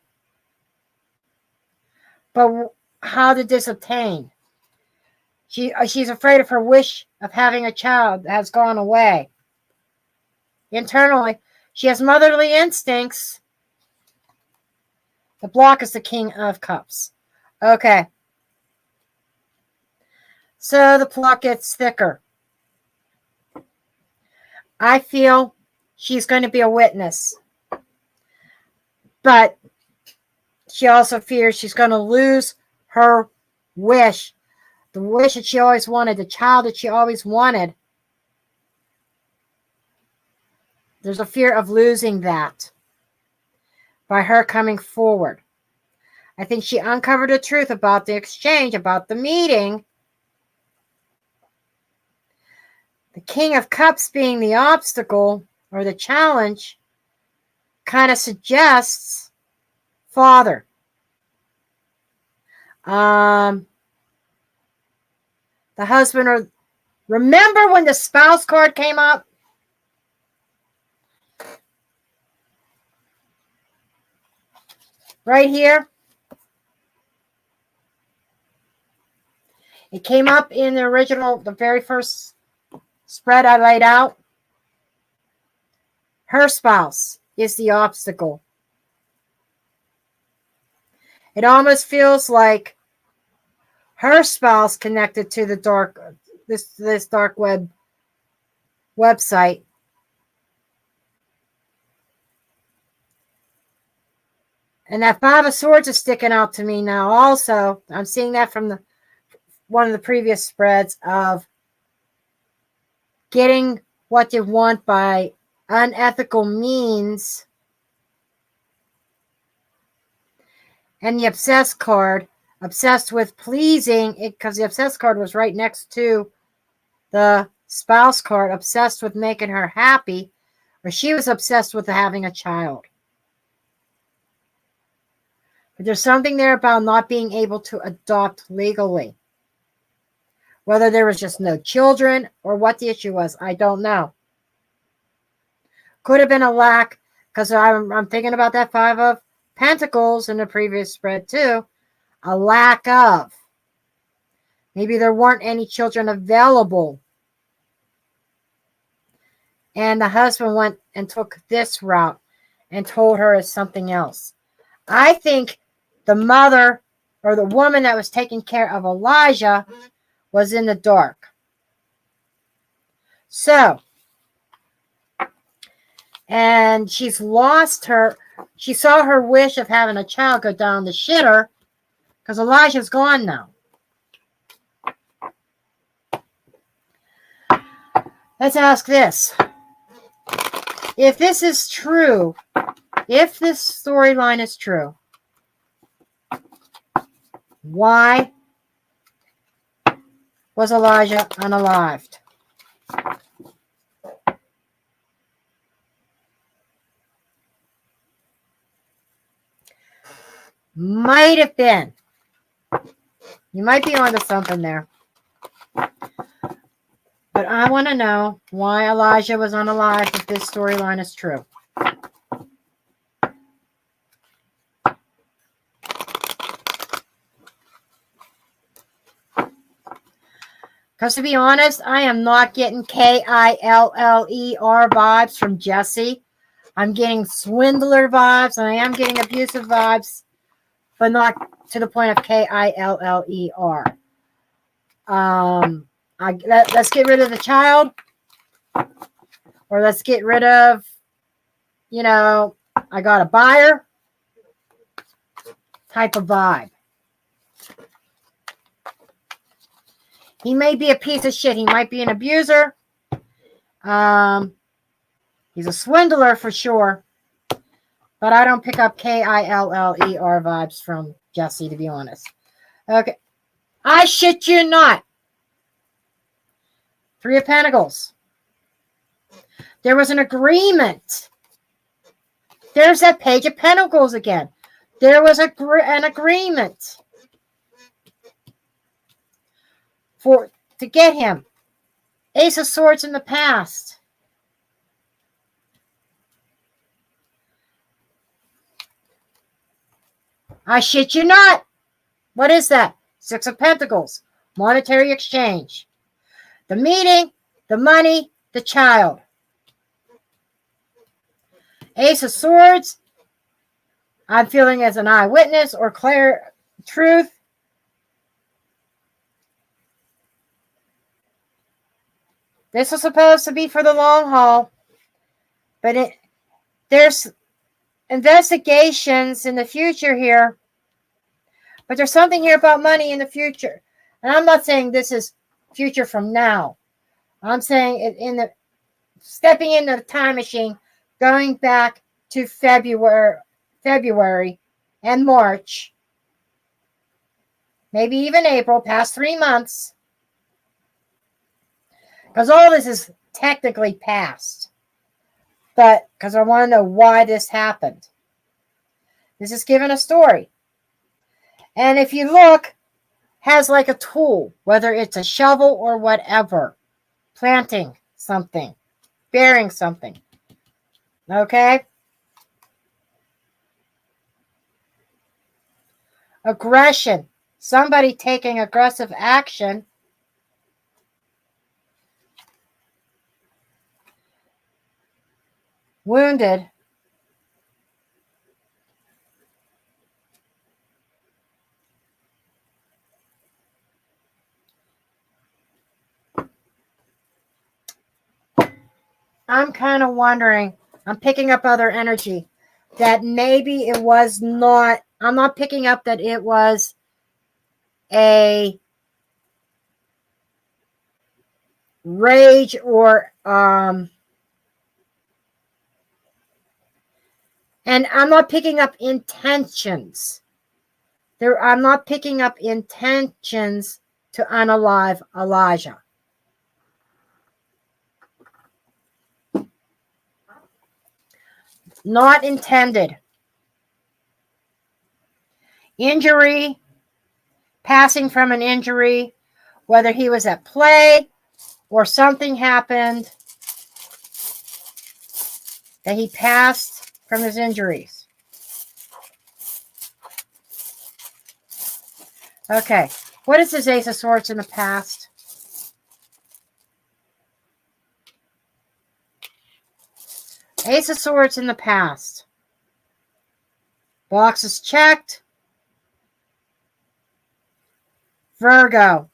But how did this obtain? She's afraid of her wish of having a child that has gone away. Internally, she has motherly instincts. The block is the King of Cups. Okay. So the plot gets thicker. I feel she's going to be a witness. But she also fears she's going to lose her wish. The wish that she always wanted, the child that she always wanted. There's a fear of losing that by her coming forward. I think she uncovered the truth about the exchange, about the meeting. The King of Cups being the obstacle or the challenge kind of suggests father. The husband, or remember when the spouse card came up? Right here. It came up in the original, the very first spread I laid out. Her spouse is the obstacle. It almost feels like her spouse connected to the this dark website. And that Five of Swords is sticking out to me now also. I'm seeing that from one of the previous spreads of getting what you want by unethical means. And the obsessed card, obsessed with pleasing, because the obsessed card was right next to the spouse card, obsessed with making her happy, or she was obsessed with having a child. But there's something there about not being able to adopt legally. Whether there was just no children or what the issue was, I don't know. Could have been a lack, because I'm thinking about that Five of Pentacles in the previous spread too. A lack of. Maybe there weren't any children available. And the husband went and took this route and told her it's something else. I think the mother or the woman that was taking care of Elijah was in the dark. So, and she's lost her. She saw her wish of having a child go down the shitter because Elijah's gone now. Let's ask this. If this is true, if this storyline is true, why was Elijah unalived? Might have been. You might be onto something there. But I want to know why Elijah was unalived if this storyline is true. Because to be honest, I am not getting Killer vibes from Jesse. I'm getting swindler vibes, and I am getting abusive vibes, but not to the point of Killer. Let's get rid of the child, or let's get rid of, I got a buyer type of vibe. He may be a piece of shit. He might be an abuser. He's a swindler for sure. But I don't pick up Killer vibes from Jesse, to be honest. Okay. I shit you not. Three of Pentacles. There was an agreement. There's that Page of Pentacles again. There was an agreement to get him. Ace of Swords in the past. I shit you not. What is that? Six of Pentacles. Monetary exchange. The meeting, the money, the child. Ace of Swords. I'm feeling as an eyewitness or clear truth. This is supposed to be for the long haul. But there's investigations in the future here. But there's something here about money in the future. And I'm not saying this is future from now. I'm saying stepping into the time machine, going back to February and March maybe even April, past 3 months, because all this is technically past. But because I want to know why this happened. This is given a story. And if you look, has like a tool, whether it's a shovel or whatever, planting something, bearing something. Okay? Aggression. Somebody taking aggressive action. Wounded. I'm kind of wondering, I'm picking up other energy, that maybe it was not, I'm not picking up that it was a rage or, and I'm not picking up intentions. I'm not picking up intentions to unalive Elijah. Not intended. Injury, passing from an injury, whether he was at play or something happened that he passed from his injuries. Okay, what is this Ace of Swords in the past? Ace of Swords in the past. Boxes checked. Virgo.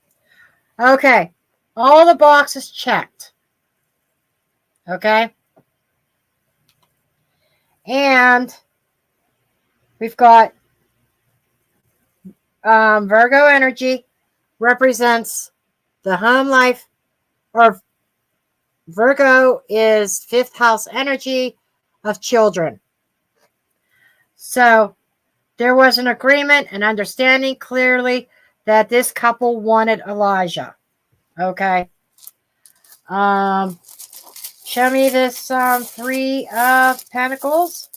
Okay, all the boxes checked. Okay. And we've got Virgo energy represents the home life, or Virgo is 5th house energy of children. So there was an agreement and understanding clearly that this couple wanted Elijah. Okay. Show me this 3 of Pentacles.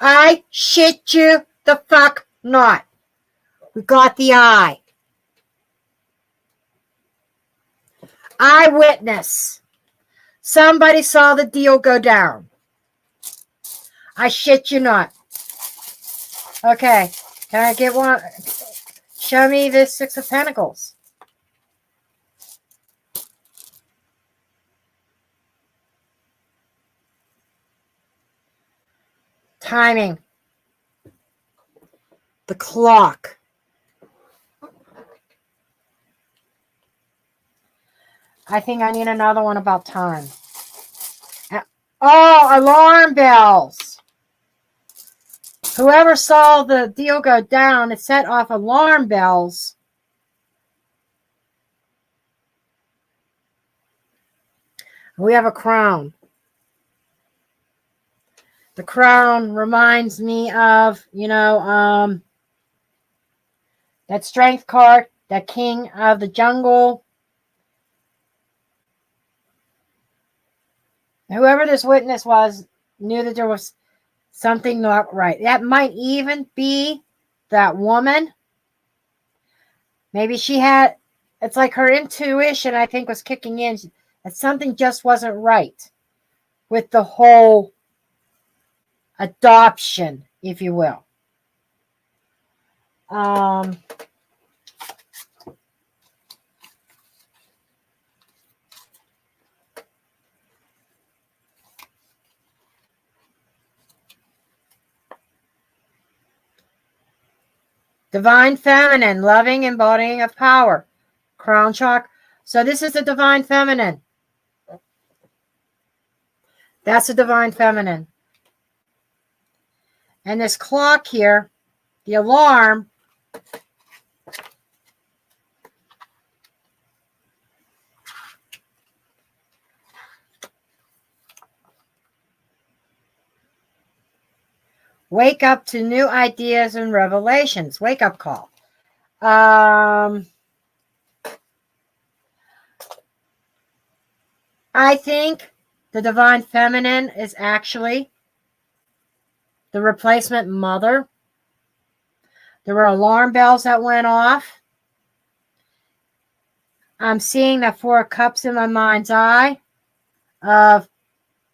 I shit you the fuck not. We got the eye. Eyewitness. Somebody saw the deal go down. I shit you not. Okay. Can I get one? Show me this 6 of Pentacles. Timing. The clock. I think I need another one about time. Oh, alarm bells. Whoever saw the deal go down, it set off alarm bells. We have a crown. The crown reminds me of, that strength card, that king of the jungle. Whoever this witness was knew that there was something not right. That might even be that woman. Maybe she had, it's like her intuition, I think, was kicking in. That something just wasn't right with the whole adoption, if you will. Divine feminine, loving embodying of power. Crown chakra. So this is the divine feminine. That's the divine feminine. And this clock here, the alarm, Wake up to new ideas and revelations. Wake up call. I think the divine feminine is actually the replacement mother. There were alarm bells that went off. I'm seeing that Four of Cups in my mind's eye of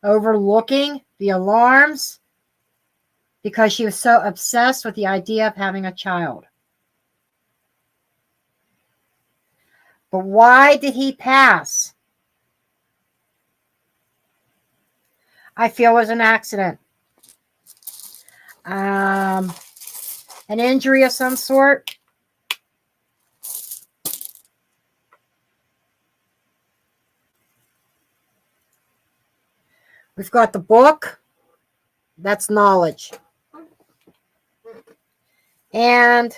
overlooking the alarms because she was so obsessed with the idea of having a child. But why did he pass? I feel it was an accident. An injury of some sort. We've got the book. That's knowledge. And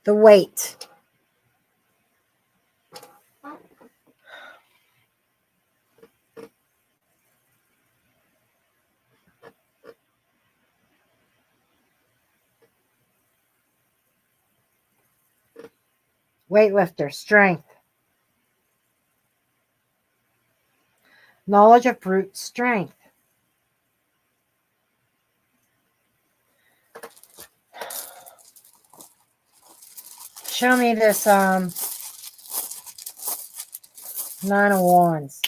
the weight. Weightlifter, strength. Knowledge of brute strength. Show me this Nine of Wands.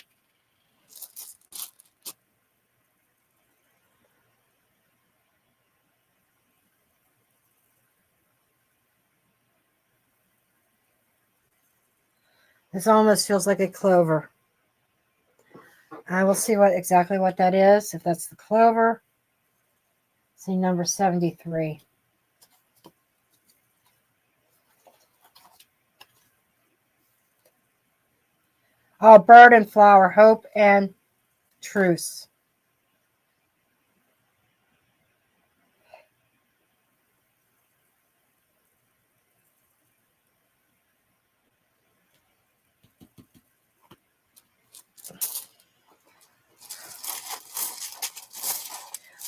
This almost feels like a clover. I will see exactly what that is. If that's the clover. See number 73. Oh, bird and flower, hope and truce.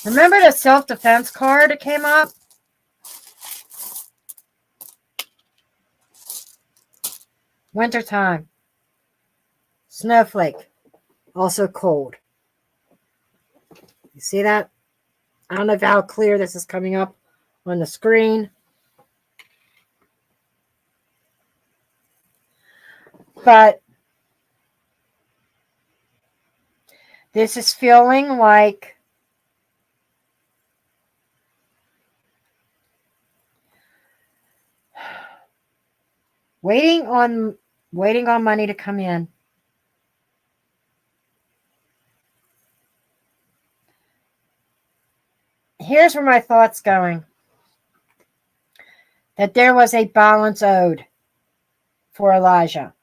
Remember the self-defense card that came up? Wintertime. Snowflake. Also cold. You see that? I don't know how clear this is coming up on the screen. But this is feeling like waiting on money to come in. Here's where my thoughts going. That there was a balance owed for Elijah.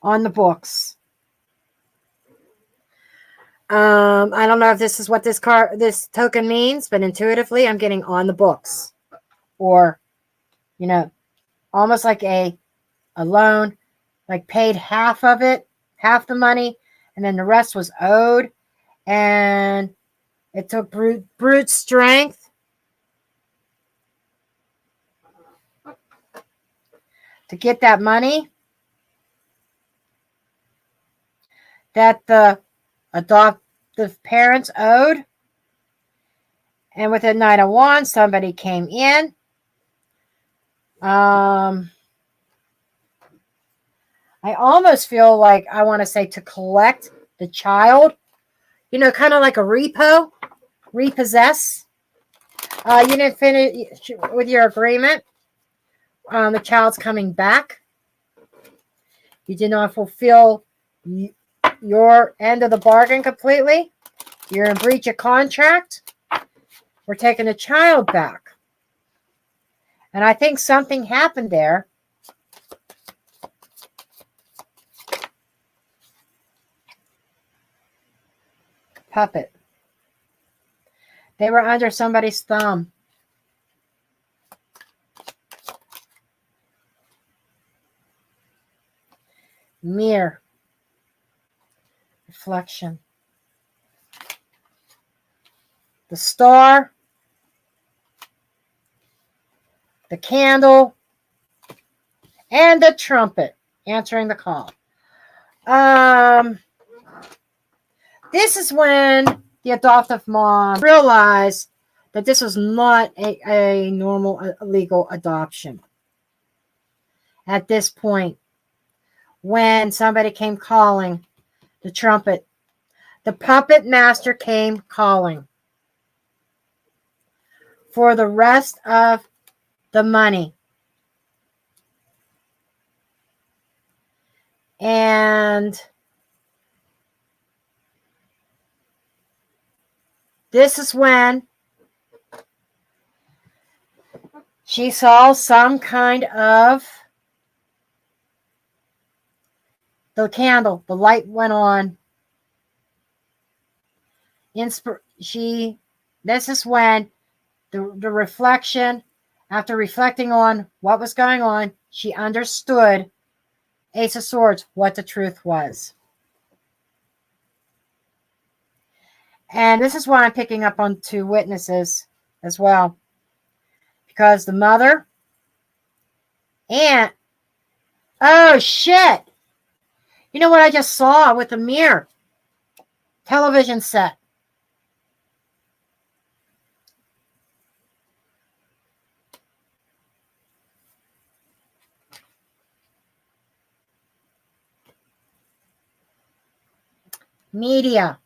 On the books. I don't know if this is what this token means, but intuitively I'm getting on the books. Or, almost like a loan, like paid half of it, half the money, and then the rest was owed. And it took brute strength to get that money that the adoptive parents owed. And with the Knight of Wands, somebody came in. I almost feel like I want to say to collect the child, kind of like a repossess. You didn't finish with your agreement. The child's coming back. You did not fulfill your end of the bargain completely. You're in breach of contract. We're taking the child back. And I think something happened there. Puppet. They were under somebody's thumb. mirror, reflection, the star, the candle, and the trumpet answering the call. This is when the adoptive mom realized that this was not a normal legal adoption. At this point, when somebody came calling, the trumpet, the puppet master came calling for the rest of the money. And this is when she saw some kind of the candle, the light went on. This is when the reflection, after reflecting on what was going on, she understood, Ace of Swords, what the truth was. And this is why I'm picking up on two witnesses as well. Because the mother and, oh shit! You know what I just saw with the mirror? Television set. Media.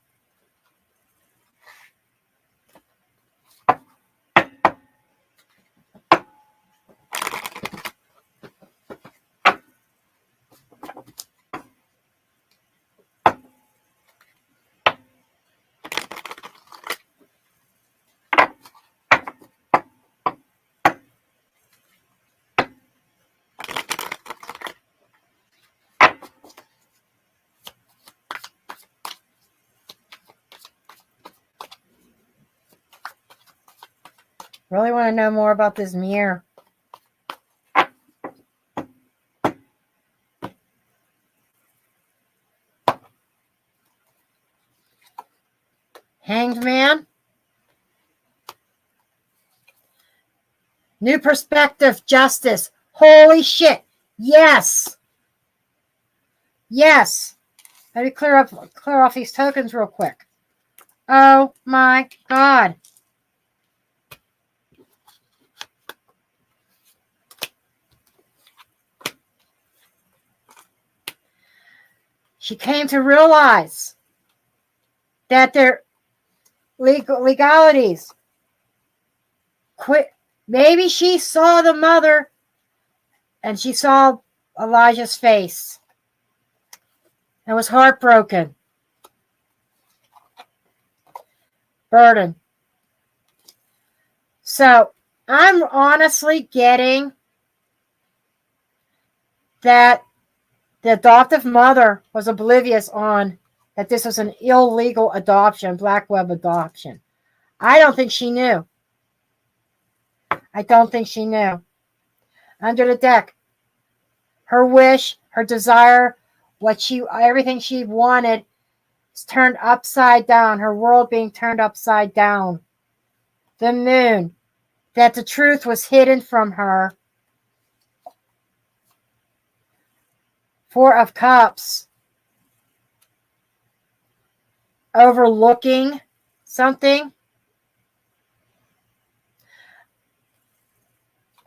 Really want to know more about this mirror. Hanged Man. New perspective, justice. Holy shit. Yes. Yes. Let me clear off these tokens real quick. Oh my God. She came to realize that their legalities quit. Maybe she saw the mother and she saw Elijah's face and was heartbroken. Burden. So I'm honestly getting that the adoptive mother was oblivious on that this was an illegal adoption, black web adoption. I don't think she knew. I don't think she knew. Under the deck, her wish, her desire, everything she wanted is turned upside down. Her world being turned upside down. The moon, that the truth was hidden from her. Four of Cups, overlooking something.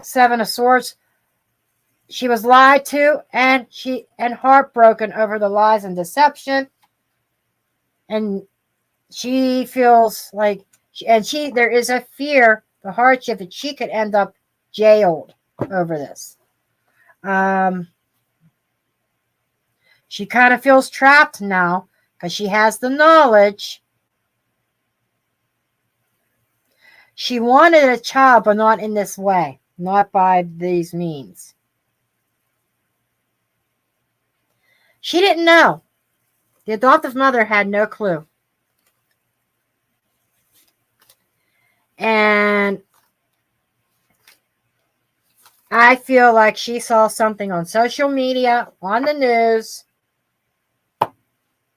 Seven of Swords, she was lied to and heartbroken over the lies and deception. And she feels like, there is a fear, the hardship that she could end up jailed over this. She kind of feels trapped now because she has the knowledge. She wanted a child, but not in this way, not by these means. She didn't know. The adoptive mother had no clue. And I feel like she saw something on social media, on the news,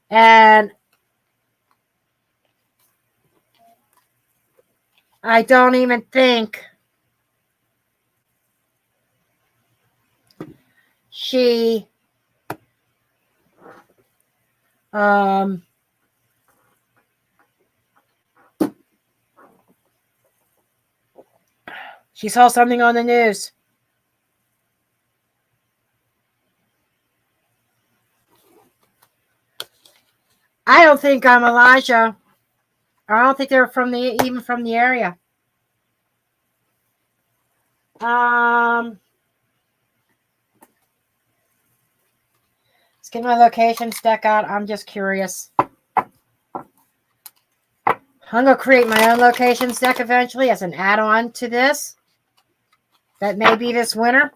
And I don't even think she she saw something on the news. I don't think I'm Elijah. I don't think they're even from the area. Let's get my locations deck out. I'm just curious. I'm going to create my own locations deck eventually as an add-on to this. That may be this winter.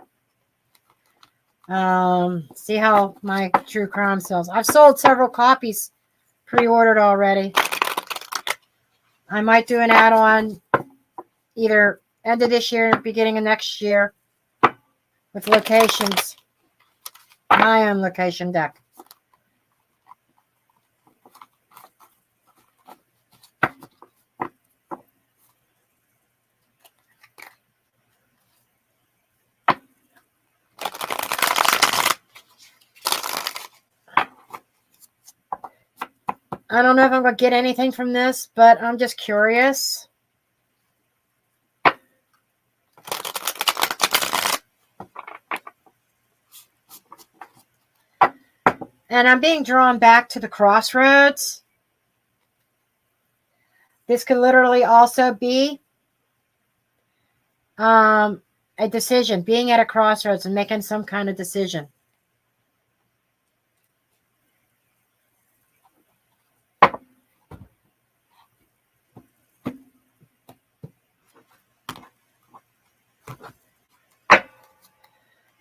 See how my true crime sells. I've sold several copies pre-ordered already. I might do an add-on either end of this year or beginning of next year with locations. My own location deck. I don't know if I'm going to get anything from this, but I'm just curious. And I'm being drawn back to the crossroads. This could literally also be a decision, being at a crossroads and making some kind of decision.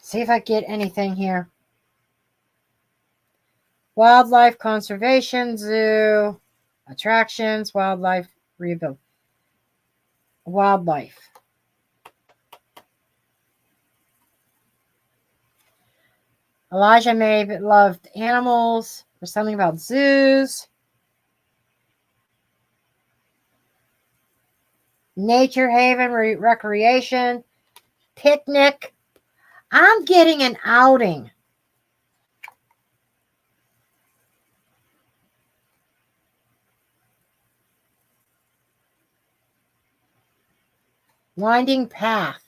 See if I get anything here. Wildlife conservation, zoo, attractions, wildlife rebuild. Wildlife. Elijah may have loved animals or something about zoos. Nature haven, recreation, picnic. I'm getting an outing. Winding path.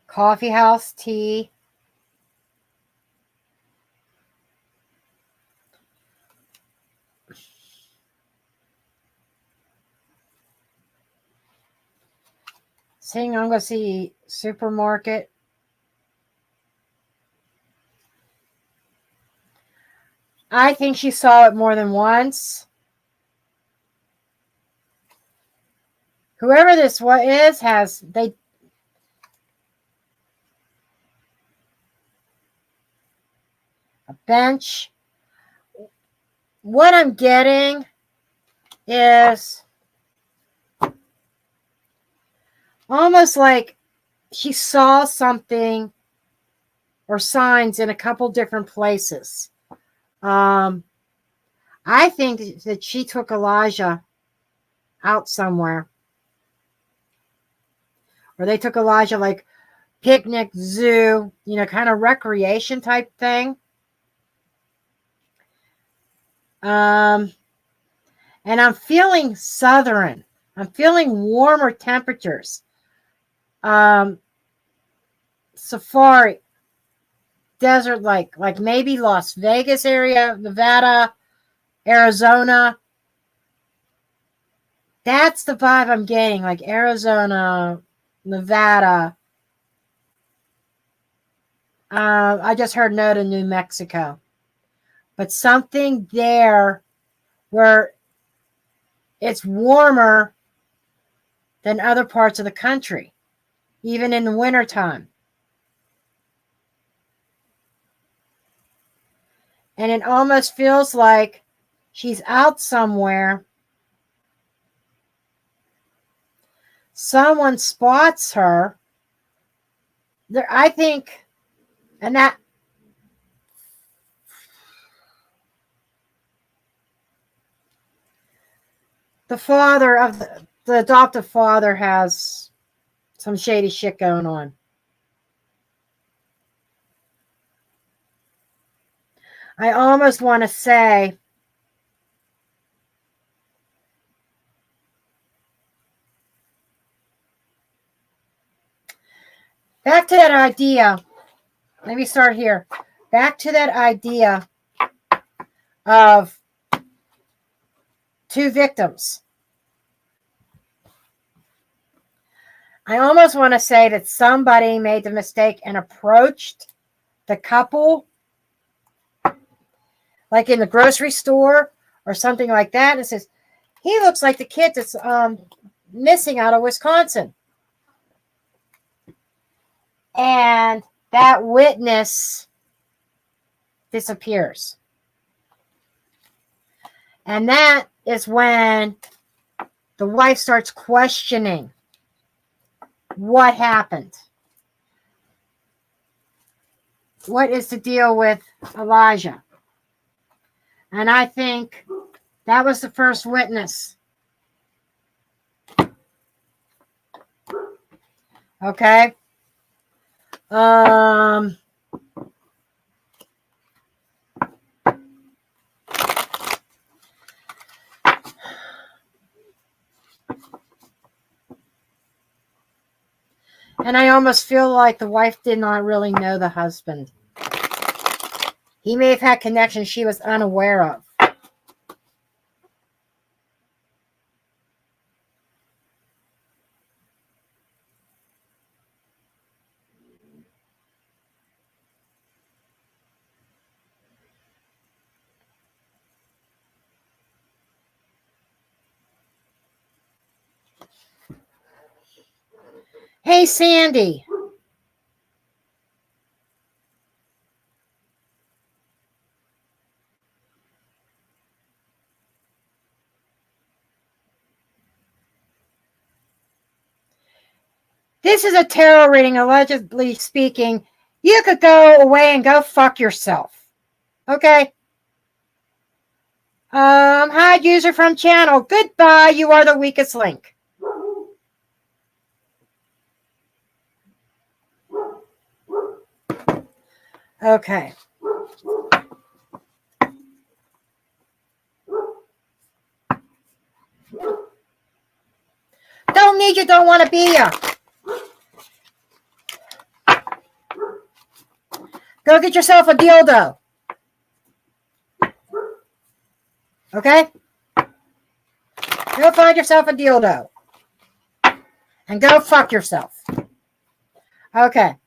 Coffee house, tea. Saying I'm going to see supermarket. I think she saw it more than once. Whoever this is has a bench. What I'm getting is almost like she saw something or signs in a couple different places. I think that she took Elijah out somewhere. Or they took Elijah like picnic, zoo, kind of recreation type thing. And I'm feeling southern. I'm feeling warmer temperatures. Safari, desert, like maybe Las Vegas area, Nevada, Arizona. That's the vibe I'm getting, like Arizona, Nevada. I just heard no to New Mexico. But something there where it's warmer than other parts of the country, even in the wintertime. And it almost feels like she's out somewhere. Someone spots her. I think And that the father of the adoptive father has some shady shit going on. I almost want to say back to that idea. Let me start here. Back to that idea of two victims. I almost want to say that somebody made the mistake and approached the couple, like in the grocery store or something like that, and says, he looks like the kid that's missing out of Wisconsin. And that witness disappears. And that is when the wife starts questioning what happened. What is the deal with Elijah? And I think that was the first witness. Okay. And I almost feel like the wife did not really know the husband. He may have had connections she was unaware of. Hey, Sandy. This is a tarot reading, allegedly speaking. You could go away and go fuck yourself. Okay? Hide user from channel. Goodbye. You are the weakest link. Okay. Don't need you, don't want to be ya. Go get yourself a dildo. Okay? Go find yourself a dildo. And go fuck yourself. Okay.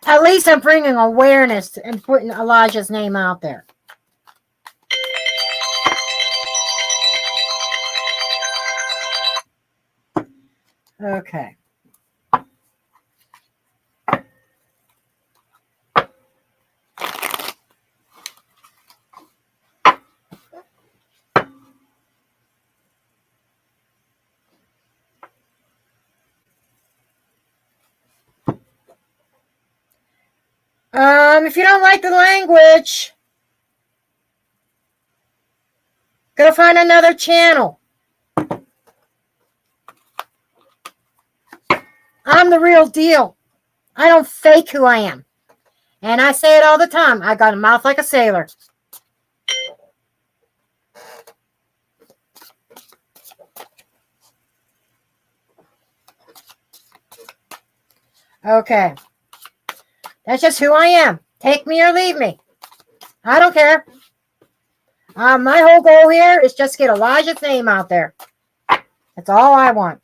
At least I'm bringing awareness and putting Elijah's name out there. Okay. If you don't like the language, go find another channel. I'm the real deal. I don't fake who I am. And I say it all the time. I got a mouth like a sailor. Okay. That's just who I am. Take me or leave me. I don't care. My whole goal here is just get Elijah's name out there. That's all I want.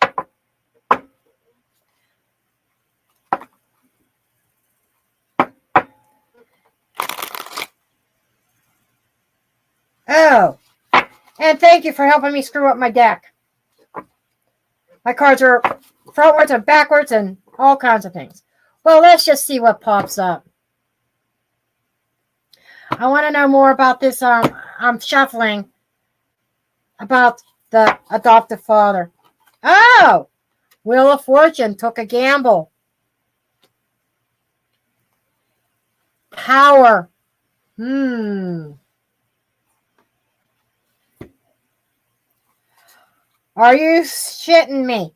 Oh, and thank you for helping me screw up my deck. My cards are frontwards and backwards and all kinds of things. Well, let's just see what pops up. I want to know more about this. I'm shuffling about the adoptive father. Oh, Wheel of Fortune took a gamble. Power. Are you shitting me?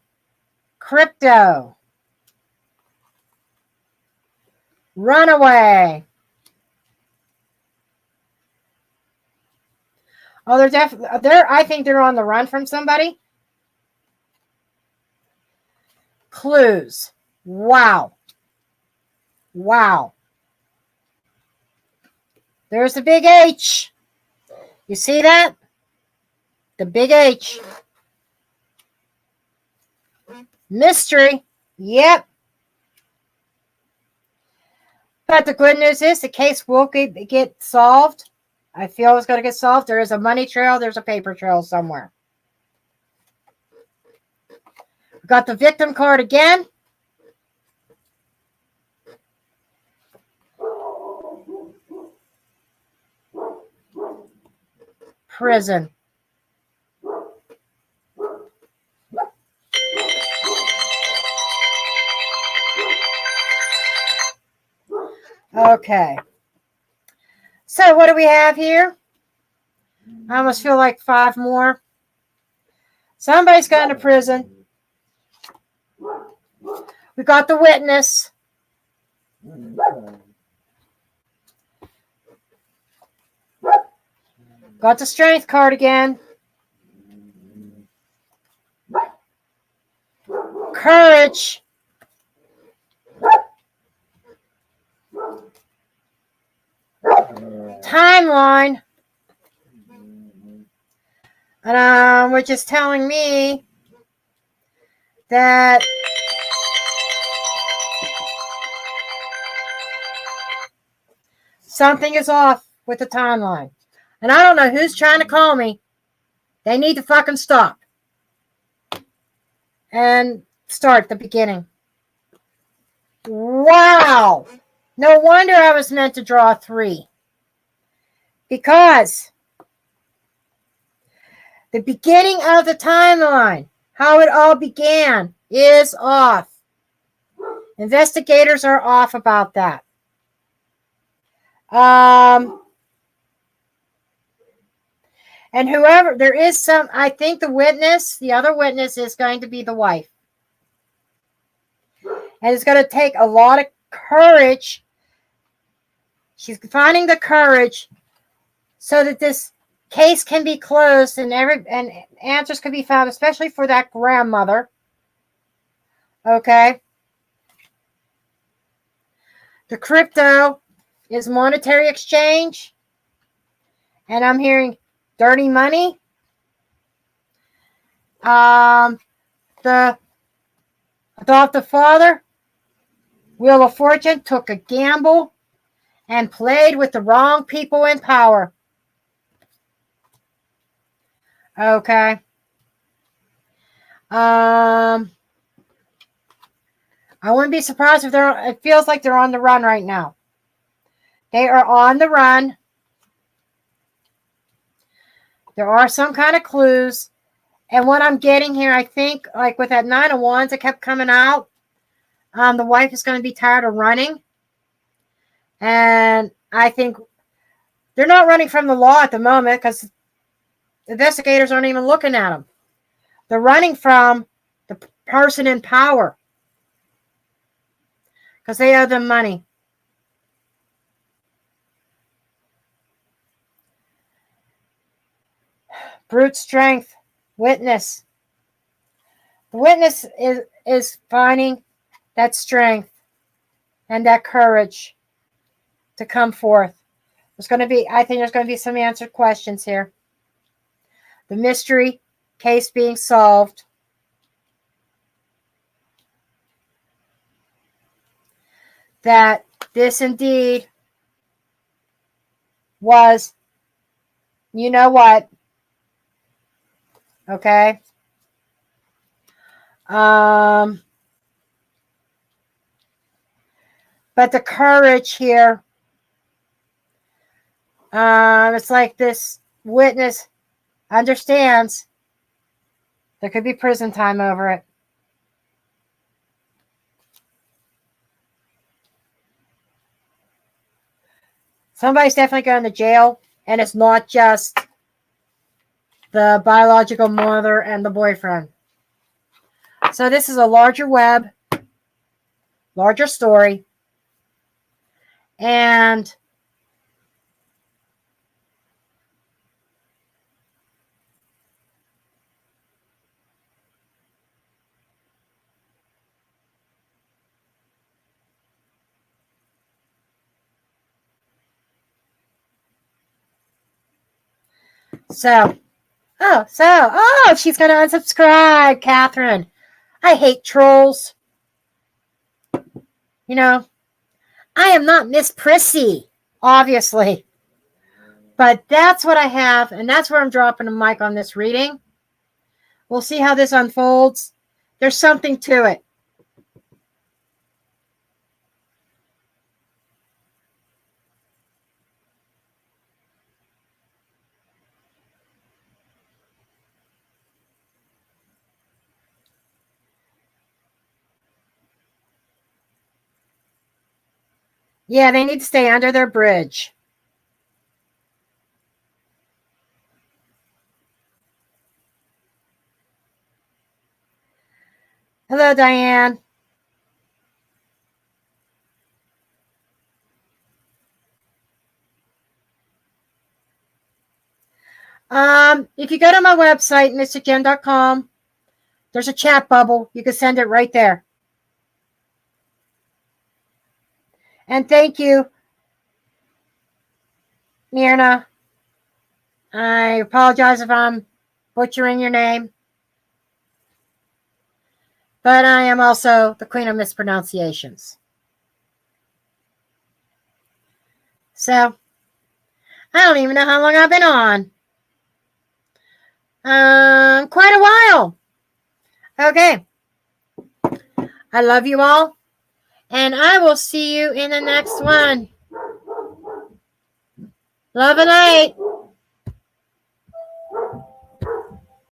Crypto. Runaway. Oh, they're definitely there. I think they're on the run from somebody. Clues. Wow. Wow. There's the big H. You see that? The big H. Mystery. Yep. But the good news is the case will get solved. I feel it's going to get solved. There is a money trail. There's a paper trail somewhere. Got the victim card again. Prison. Okay. So what do we have here? I almost feel like 5 more. Somebody's gone to prison. We got the witness. Got the strength card again. Courage. Timeline. Which is telling me that something is off with the timeline. And I don't know who's trying to call me. They need to fucking stop. And start the beginning. Wow. No wonder I was meant to draw 3. Because the beginning of the timeline, how it all began, is off. Investigators are off about that. And whoever, there is some, I think the witness, the other witness is going to be the wife. And it's going to take a lot of courage. She's finding the courage so that this case can be closed and answers can be found, especially for that grandmother. Okay. The crypto is monetary exchange. And I'm hearing dirty money. The adoptive father, Wheel of Fortune, took a gamble and played with the wrong people in power. Okay. I wouldn't be surprised if it feels like they're on the run right now. They are on the run. There are some kind of clues. And what I'm getting here, I think, like with that 9 of Wands that kept coming out, the wife is going to be tired of running. And I think they're not running from the law at the moment because investigators aren't even looking at them. They're running from the person in power because they owe them money. Brute strength. Witness. The witness is finding that strength and that courage to come forth. I think there's going to be some answered questions here. The mystery case being solved. That this indeed was you know what? Okay. But the courage here, it's like this witness understands there could be prison time over it. Somebody's definitely going to jail, and it's not just the biological mother and the boyfriend. So this is a larger web, larger story, and she's going to unsubscribe, Catherine. I hate trolls. You know, I am not Miss Prissy, obviously. But that's what I have, and that's where I'm dropping a mic on this reading. We'll see how this unfolds. There's something to it. Yeah, they need to stay under their bridge. Hello, Diane. If you go to my website, mysticjen.com, there's a chat bubble. You can send it right there. And thank you, Myrna. I apologize if I'm butchering your name. But I am also the queen of mispronunciations. So, I don't even know how long I've been on. Quite a while. Okay. I love you all. And I will see you in the next one. Love and light.